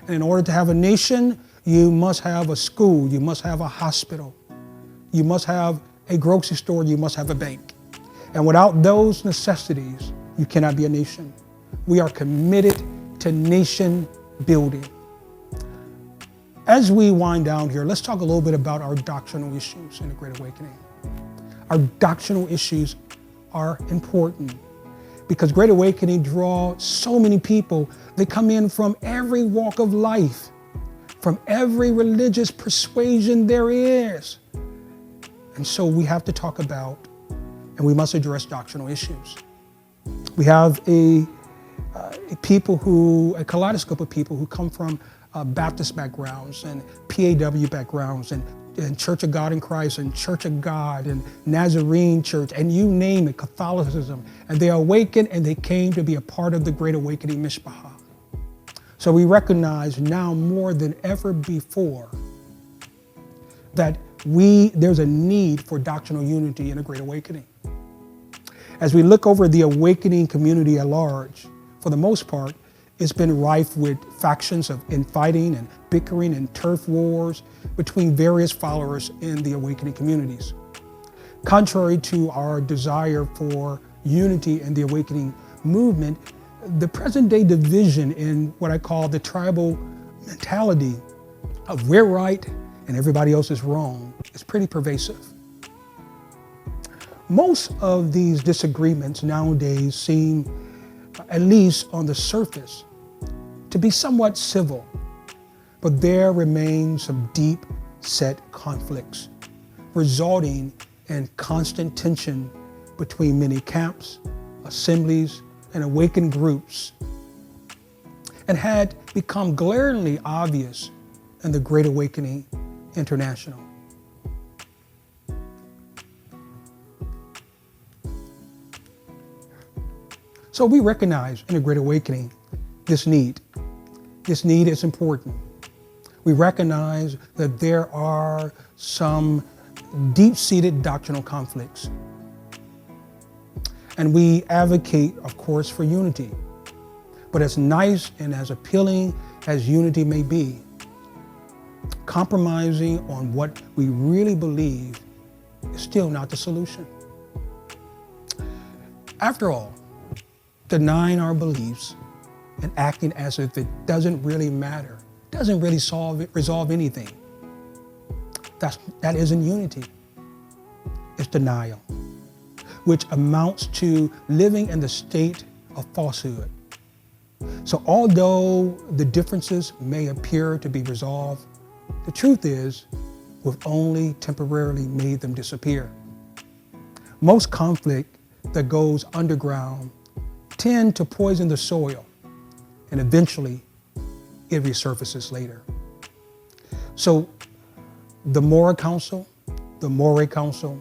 Speaker 1: And in order to have a nation, you must have a school, you must have a hospital, you must have a grocery store, you must have a bank. And without those necessities, you cannot be a nation. We are committed to nation building. As we wind down here, let's talk a little bit about our doctrinal issues in the Great Awakening. Our doctrinal issues are important because Great Awakening draws so many people. They come in from every walk of life, from every religious persuasion there is. And so we have to talk about, and we must address doctrinal issues. We have a kaleidoscope of people who come from Baptist backgrounds and PAW backgrounds and Church of God in Christ and Church of God and Nazarene Church and you name it, Catholicism. And they awakened and they came to be a part of the Great Awakening Mishpachah. So we recognize now more than ever before that there's a need for doctrinal unity in a Great Awakening. As we look over the awakening community at large, for the most part, it's been rife with factions of infighting and bickering and turf wars between various followers in the awakening communities. Contrary to our desire for unity in the awakening movement, the present day division in what I call the tribal mentality of we're right and everybody else is wrong is pretty pervasive. Most of these disagreements nowadays seem, at least on the surface, to be somewhat civil, but there remain some deep-set conflicts, resulting in constant tension between many camps, assemblies, and awakened groups, and had become glaringly obvious in the Great Awakening International. So we recognize in the Great Awakening this need. This need is important. We recognize that there are some deep-seated doctrinal conflicts. And we advocate, of course, for unity. But as nice and as appealing as unity may be, compromising on what we really believe is still not the solution. After all, denying our beliefs and acting as if it doesn't really matter, doesn't really resolve anything. That isn't unity. It's denial, which amounts to living in the state of falsehood. So although the differences may appear to be resolved, the truth is we've only temporarily made them disappear. Most conflict that goes underground tend to poison the soil, and eventually it resurfaces later. So the Mora Council, the Moray Council,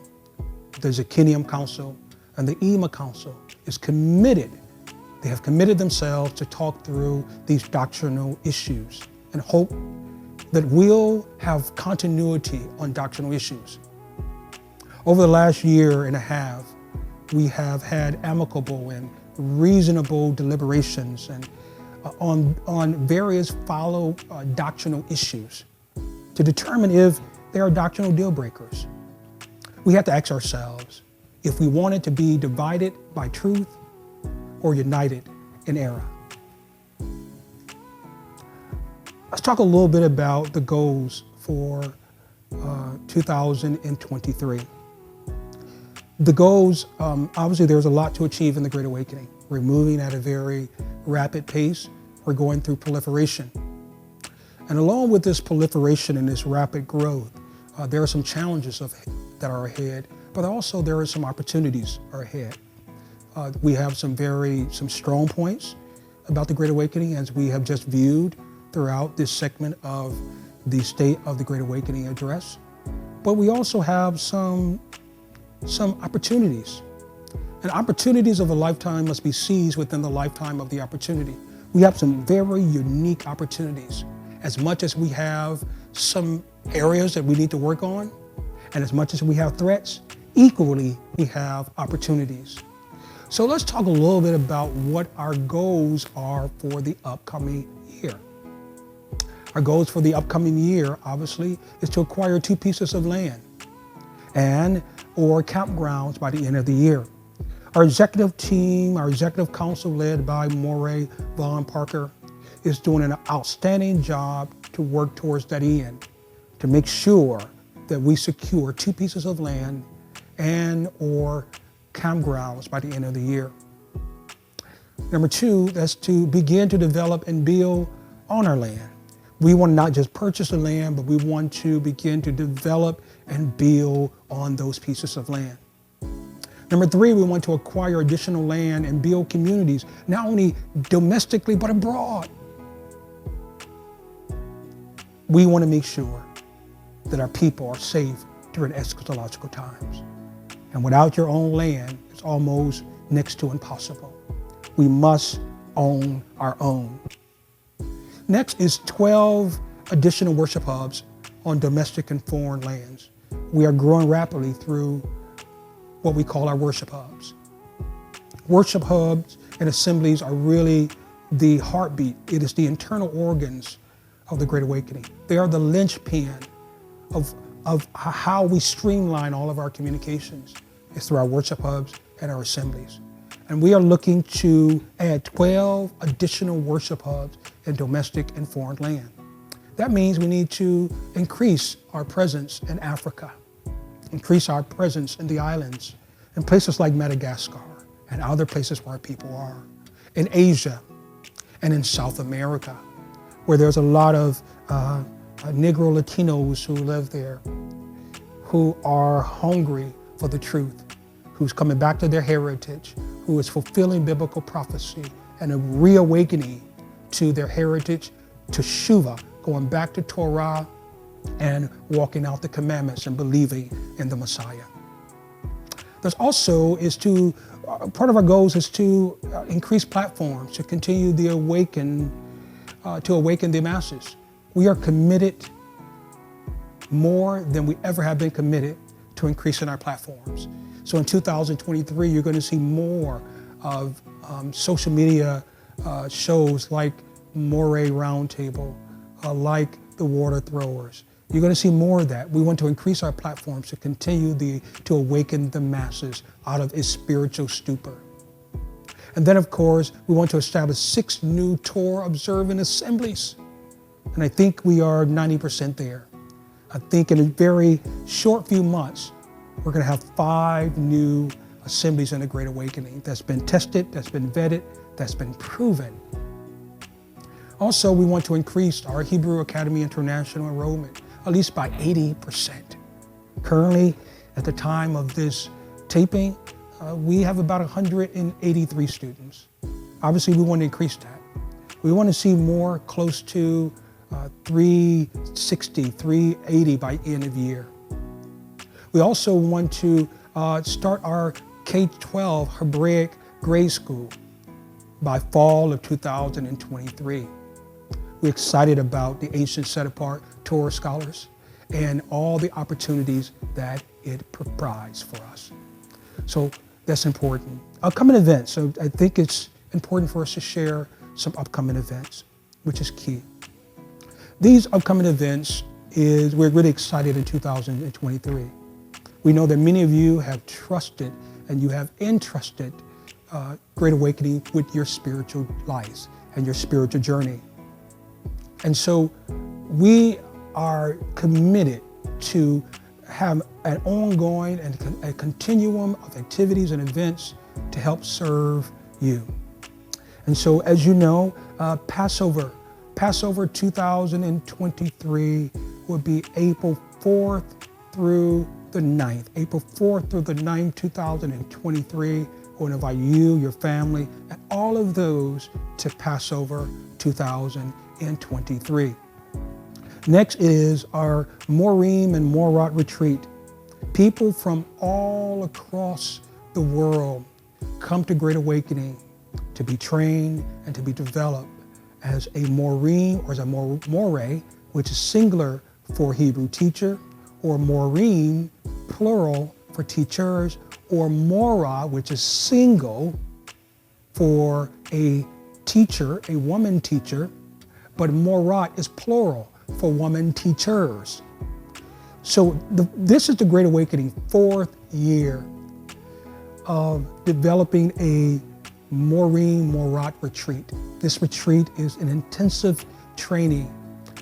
Speaker 1: the Zechariah Council, and the Ema Council is committed. They have committed themselves to talk through these doctrinal issues and hope that we'll have continuity on doctrinal issues. Over the last year and a half, we have had amicable and reasonable deliberations and on various doctrinal issues to determine if there are doctrinal deal breakers. We have to ask ourselves if we wanted to be divided by truth or united in error. Let's talk a little bit about the goals for 2023. The goals, obviously there's a lot to achieve in the Great Awakening. We're moving at a very rapid pace. we're going through proliferation. And along with this proliferation and this rapid growth, there are some challenges that are ahead, but also there are some opportunities are ahead. We have some strong points about the Great Awakening, as we have just viewed throughout this segment of the State of the Great Awakening address. But we also have some opportunities. And opportunities of a lifetime must be seized within the lifetime of the opportunity. We have some very unique opportunities. As much as we have some areas that we need to work on, and as much as we have threats, equally we have opportunities. So let's talk a little bit about what our goals are for the upcoming year. Our goals for the upcoming year, obviously, is to acquire 2 pieces of land or campgrounds by the end of the year. Our executive team, our executive council led by Moray Vaughn Parker, is doing an outstanding job to work towards that end, to make sure that we secure 2 pieces of land or campgrounds by the end of the year. Number 2, that's to begin to develop and build on our land. We want to not just purchase the land, but we want to begin to develop and build on those pieces of land. Number 3, we want to acquire additional land and build communities, not only domestically, but abroad. We want to make sure that our people are safe during eschatological times. And without your own land, it's almost next to impossible. We must own our own. Next is 12 additional worship hubs on domestic and foreign lands. We are growing rapidly through what we call our worship hubs. Worship hubs and assemblies are really the heartbeat. It is the internal organs of the Great Awakening. They are the linchpin of how we streamline all of our communications. It's through our worship hubs and our assemblies. And we are looking to add 12 additional worship hubs in domestic and foreign land. That means we need to increase our presence in Africa, increase our presence in the islands, in places like Madagascar and other places where our people are, in Asia and in South America, where there's a lot of Negro Latinos who live there, who are hungry for the truth, who's coming back to their heritage, who is fulfilling biblical prophecy and a reawakening to their heritage, to Shuvah, going back to Torah and walking out the commandments and believing in the Messiah. There's also part of our goals is to increase platforms, to continue to awaken the masses. We are committed more than we ever have been committed to increasing our platforms. So in 2023, you're going to see more of social media shows like Moray Roundtable, like the Water Throwers. You're going to see more of that. We want to increase our platforms to continue to awaken the masses out of its spiritual stupor. And then, of course, we want to establish 6 new Torah observant assemblies. And I think we are 90% there. I think in a very short few months, we're going to have 5 new assemblies in the Great Awakening that's been tested, that's been vetted, that's been proven. Also, we want to increase our Hebrew Academy International enrollment, at least by 80%. Currently, at the time of this taping, we have about 183 students. Obviously, we want to increase that. We want to see more close to 360, 380 by end of year. We also want to start our K-12 Hebraic grade school by fall of 2023. We're excited about the ancient set-apart Torah scholars and all the opportunities that it provides for us. So that's important. Upcoming events. So I think it's important for us to share some upcoming events, which is key. These upcoming events we're really excited in 2023. We know that many of you have trusted and you have entrusted Great Awakening with your spiritual lives and your spiritual journey. And so we are committed to have an ongoing and a continuum of activities and events to help serve you. And so, as you know, Passover 2023 will be April 4th through the 9th. April 4th through the 9th, 2023. I want to invite you, your family, and all of those to Passover 2023. Next is our Morim and Morat retreat. People from all across the world come to Great Awakening to be trained and to be developed as a Morim or as a Moreh, which is singular for Hebrew teacher, or Morim, plural for teachers, or Morah, which is single for a teacher, a woman teacher, but Morat is plural for woman teachers. So this is the Great Awakening, 4th year of developing a Morim Morat retreat. This retreat is an intensive training,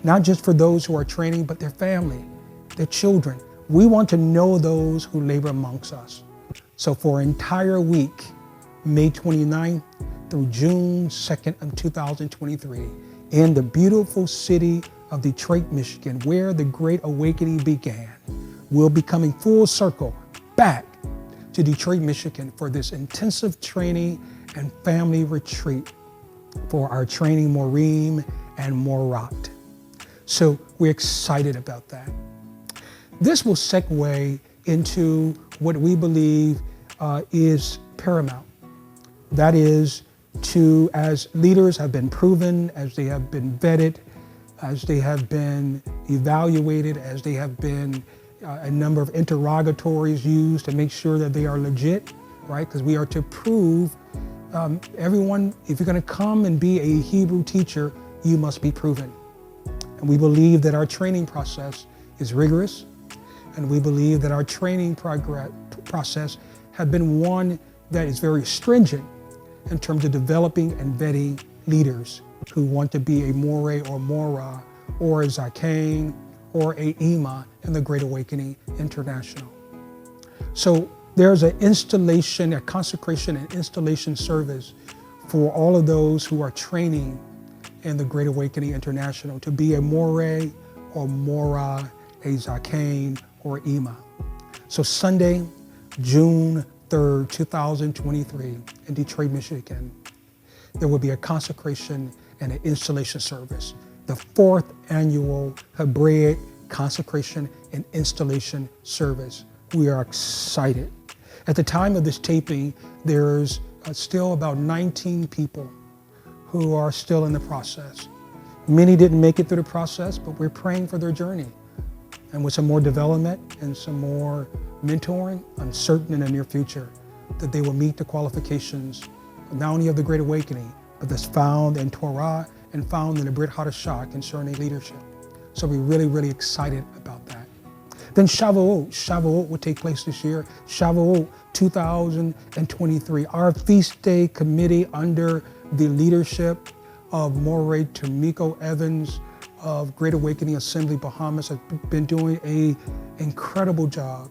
Speaker 1: not just for those who are training, but their family, their children. We want to know those who labor amongst us. So for an entire week, May 29th through June 2nd of 2023, in the beautiful city of Detroit, Michigan, where the Great Awakening began, we'll be coming full circle back to Detroit, Michigan for this intensive training and family retreat for our training Morim and Morat. So we're excited about that. This will segue into what we believe is paramount. That is to, as leaders have been proven, as they have been vetted, as they have been evaluated, as they have been a number of interrogatories used to make sure that they are legit, right? Because we are to prove everyone, if you're going to come and be a Hebrew teacher, you must be proven. And we believe that our training process is rigorous, and we believe that our training process has been one that is very stringent in terms of developing and vetting leaders who want to be a Moreh or Morah or a Zakane or a Ima in the Great Awakening International. So there's an installation, a consecration and installation service for all of those who are training in the Great Awakening International to be a Moreh or Morah, a Zakane or Ima. So Sunday, June 3rd, 2023 in Detroit, Michigan, there will be a consecration and an installation service, the 4th annual Hebraic consecration and installation service. We are excited. At the time of this taping, there's still about 19 people who are still in the process. Many didn't make it through the process, but we're praying for their journey. And with some more development and some more mentoring, I'm certain in the near future that they will meet the qualifications, not only of the Great Awakening, but that's found in Torah and found in the Brit Hadashah concerning leadership. So we're really, really excited about that. Then Shavuot will take place this year. Shavuot 2023, our feast day committee under the leadership of Moreh Tomiko Evans of Great Awakening Assembly Bahamas has been doing an incredible job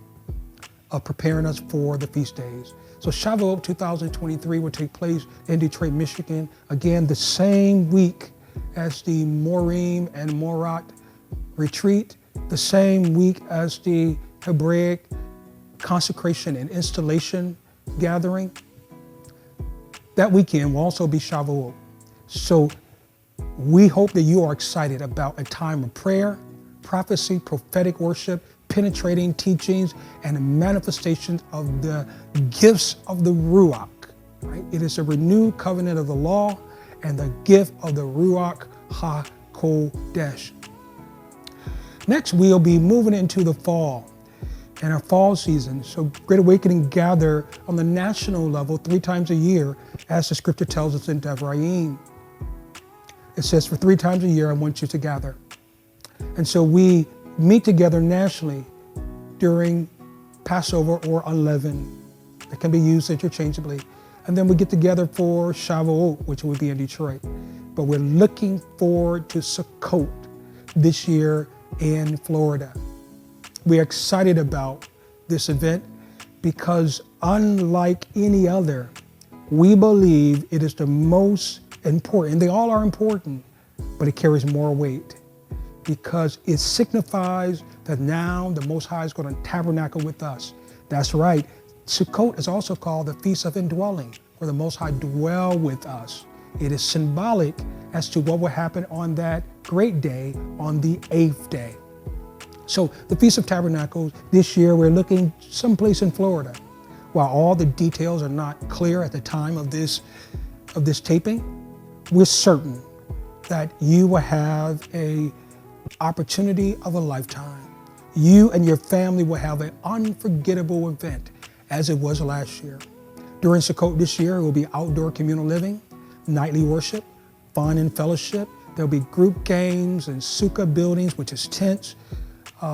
Speaker 1: of preparing us for the feast days. So Shavuot 2023 will take place in Detroit, Michigan. Again, the same week as the Morim and Morat retreat, the same week as the Hebraic consecration and installation gathering. That weekend will also be Shavuot. So we hope that you are excited about a time of prayer, prophecy, prophetic worship, penetrating teachings, and manifestations of the gifts of the Ruach. Right? It is a renewed covenant of the law and the gift of the Ruach HaKodesh. Next, we'll be moving into the fall and our fall season. So Great Awakening gather on the national level 3 times a year, as the scripture tells us in Devarim. It says, for 3 times a year, I want you to gather. And so we meet together nationally during Passover or unleavened. It can be used interchangeably. And then we get together for Shavuot, which will be in Detroit. But we're looking forward to Sukkot this year in Florida. We're excited about this event because unlike any other We believe it is the most important. They all are important, but it carries more weight because it signifies that now the Most High is going to tabernacle with us. That's right. Sukkot is also called the Feast of Indwelling, where the Most High dwell with us. It is symbolic as to what will happen on that great day, on the 8th day. So the Feast of Tabernacles, this year we're looking someplace in Florida. While all the details are not clear at the time of this taping, we're certain that you will have an opportunity of a lifetime. You and your family will have an unforgettable event, as it was last year. During Sukkot this year, it will be outdoor communal living, nightly worship, fun and fellowship. There'll be group games and sukkah buildings, which is tents.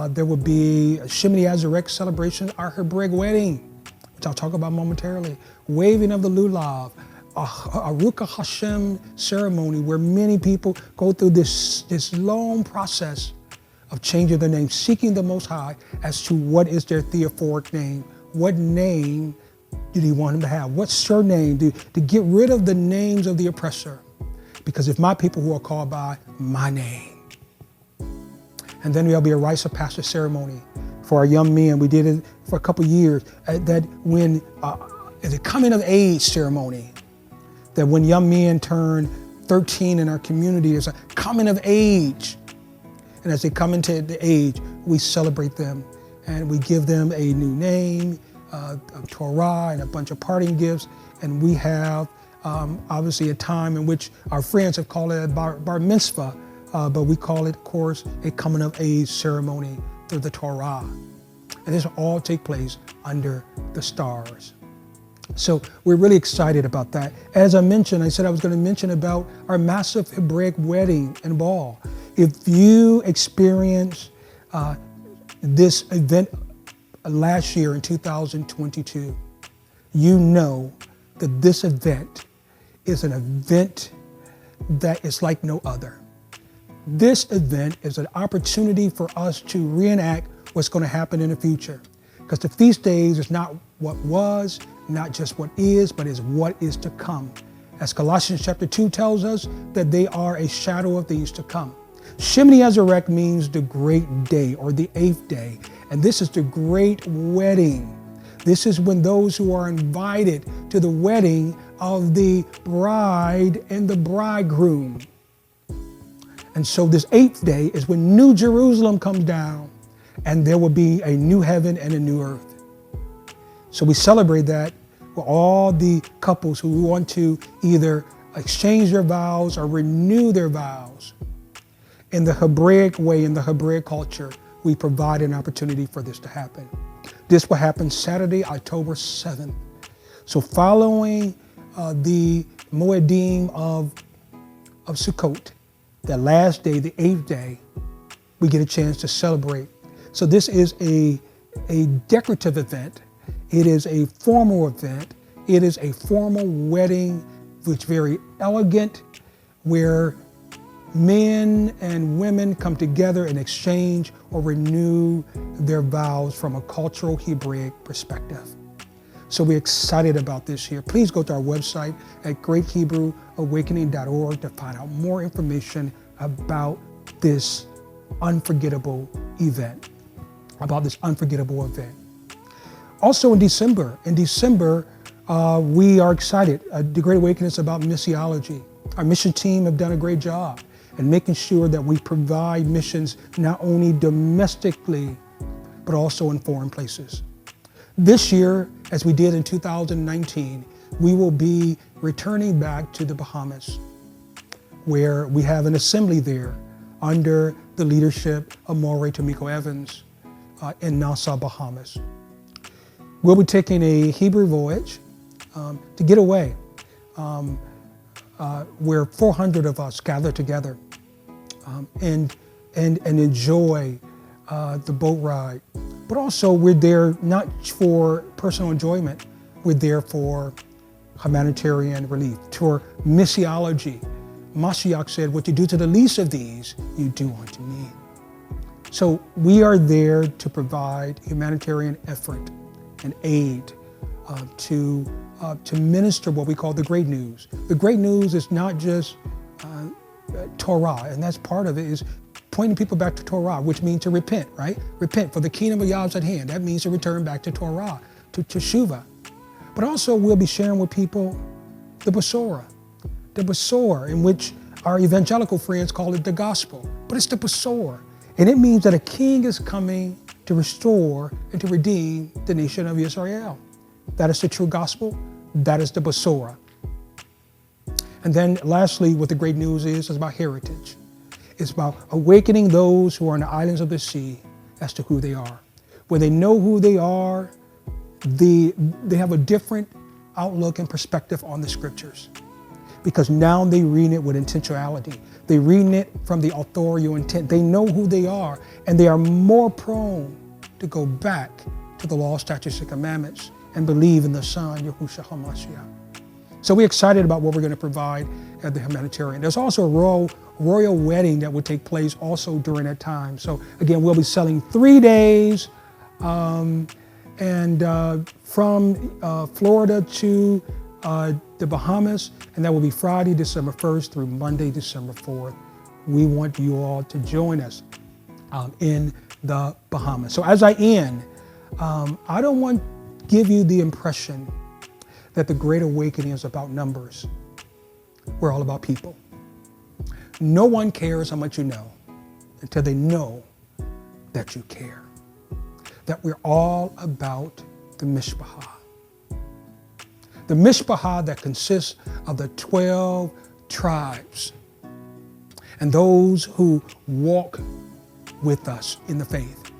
Speaker 1: There will be a Shemini Azarek celebration, our Hebraic wedding, which I'll talk about momentarily, waving of the lulav, a Ruach Hashem ceremony where many people go through this long process of changing their name, seeking the Most High as to what is their theophoric name. What name do they want him to have? What surname to get rid of the names of the oppressor? Because if my people who are called by my name. And then there'll be a rites of passage ceremony for our young men. We did it for a couple of years. That when it's a coming of age ceremony, that when young men turn 13 in our community, there's a coming of age. And as they come into the age, we celebrate them and we give them a new name, a Torah, and a bunch of parting gifts. And we have obviously a time in which our friends have called it a bar mitzvah, but we call it, of course, a coming of age ceremony through the Torah. And this will all take place under the stars. So we're really excited about that. As I mentioned, I said I was going to mention about our massive Hebraic wedding and ball. If you experience this event last year in 2022, you know that this event is an event that is like no other. This event is an opportunity for us to reenact what's going to happen in the future. Because the feast days is not what was, not just what is, but is what is to come. As Colossians chapter 2 tells us that they are a shadow of things to come. Shemini Azarek means the great day or the 8th day. And this is the great wedding. This is when those who are invited to the wedding of the bride and the bridegroom. And so this 8th day is when New Jerusalem comes down and there will be a new heaven and a new earth. So we celebrate that with all the couples who want to either exchange their vows or renew their vows. In the Hebraic way, in the Hebraic culture, we provide an opportunity for this to happen. This will happen Saturday, October 7th. So following the Moedim of Sukkot, the last day, the 8th day, we get a chance to celebrate. So this is a decorative event. It is a formal event. It is a formal wedding, which is very elegant, where men and women come together and exchange or renew their vows from a cultural Hebraic perspective. So we're excited about this here. Please go to our website at greathebrewawakening.org to find out more information about this unforgettable event. Also in December, we are excited. The Great Awakening is about missiology. Our mission team have done a great job in making sure that we provide missions not only domestically, but also in foreign places. This year, as we did in 2019, we will be returning back to the Bahamas, where we have an assembly there under the leadership of Maureen Tomiko Evans in Nassau, Bahamas. We'll be taking a Hebrew voyage to get away, where 400 of us gather together and enjoy the boat ride. But also we're there not for personal enjoyment, we're there for humanitarian relief, for missiology. Mashiach said, what you do to the least of these, you do unto me. So we are there to provide humanitarian effort and aid to minister what we call the great news. The great news is not just Torah, and that's part of it, is pointing people back to Torah, which means to repent, right? Repent, for the kingdom of Yah is at hand. That means to return back to Torah, to Teshuvah. But also we'll be sharing with people the Besorah, in which our evangelical friends call it the gospel. But it's the Besorah. And it means that a king is coming to restore and to redeem the nation of Israel. That is the true gospel. That is the Besorah. And then lastly, what the great news is about heritage. It's about awakening those who are on the islands of the sea as to who they are. When they know who they are, they have a different outlook and perspective on the scriptures. Because now they read it with intentionality. They read it from the authorial intent. They know who they are, and they are more prone to go back to the law, statutes, and commandments and believe in the Son, Yahushua HaMashiach. So we're excited about what we're going to provide at the humanitarian. There's also a royal wedding that will take place also during that time. So again, we'll be selling 3 days from Florida to the Bahamas, and that will be Friday, December 1st through Monday, December 4th. We want you all to join us in the Bahamas. So as I end, I don't want to give you the impression that the Great Awakening is about numbers. We're all about people. No one cares how much you know until they know that you care. That we're all about the Mishpachah. The Mishpachah that consists of the 12 tribes and those who walk with us in the faith.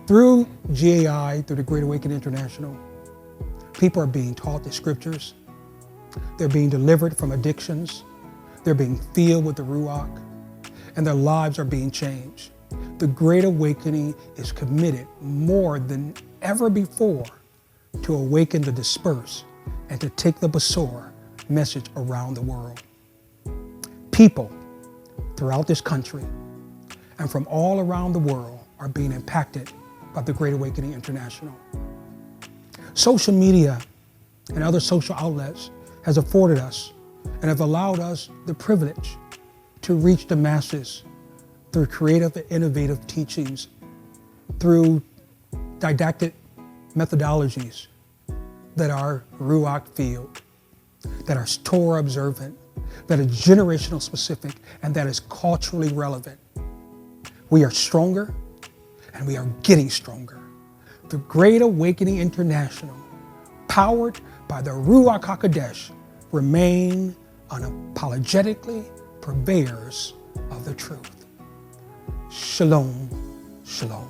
Speaker 1: Through GAI, through the Great Awakening International, people are being taught the scriptures. They're being delivered from addictions. They're being filled with the Ruach, and their lives are being changed. The Great Awakening is committed more than ever before to awaken the dispersed and to take the Besorah message around the world. People throughout this country and from all around the world are being impacted by the Great Awakening International. Social media and other social outlets has afforded us and have allowed us the privilege to reach the masses through creative and innovative teachings, through didactic methodologies that are Ruach filled, that are Torah observant, that are generational specific, and that is culturally relevant. We are stronger, and we are getting stronger. The Great Awakening International, powered by the Ruach HaKodesh, remain unapologetically purveyors of the truth. Shalom, shalom.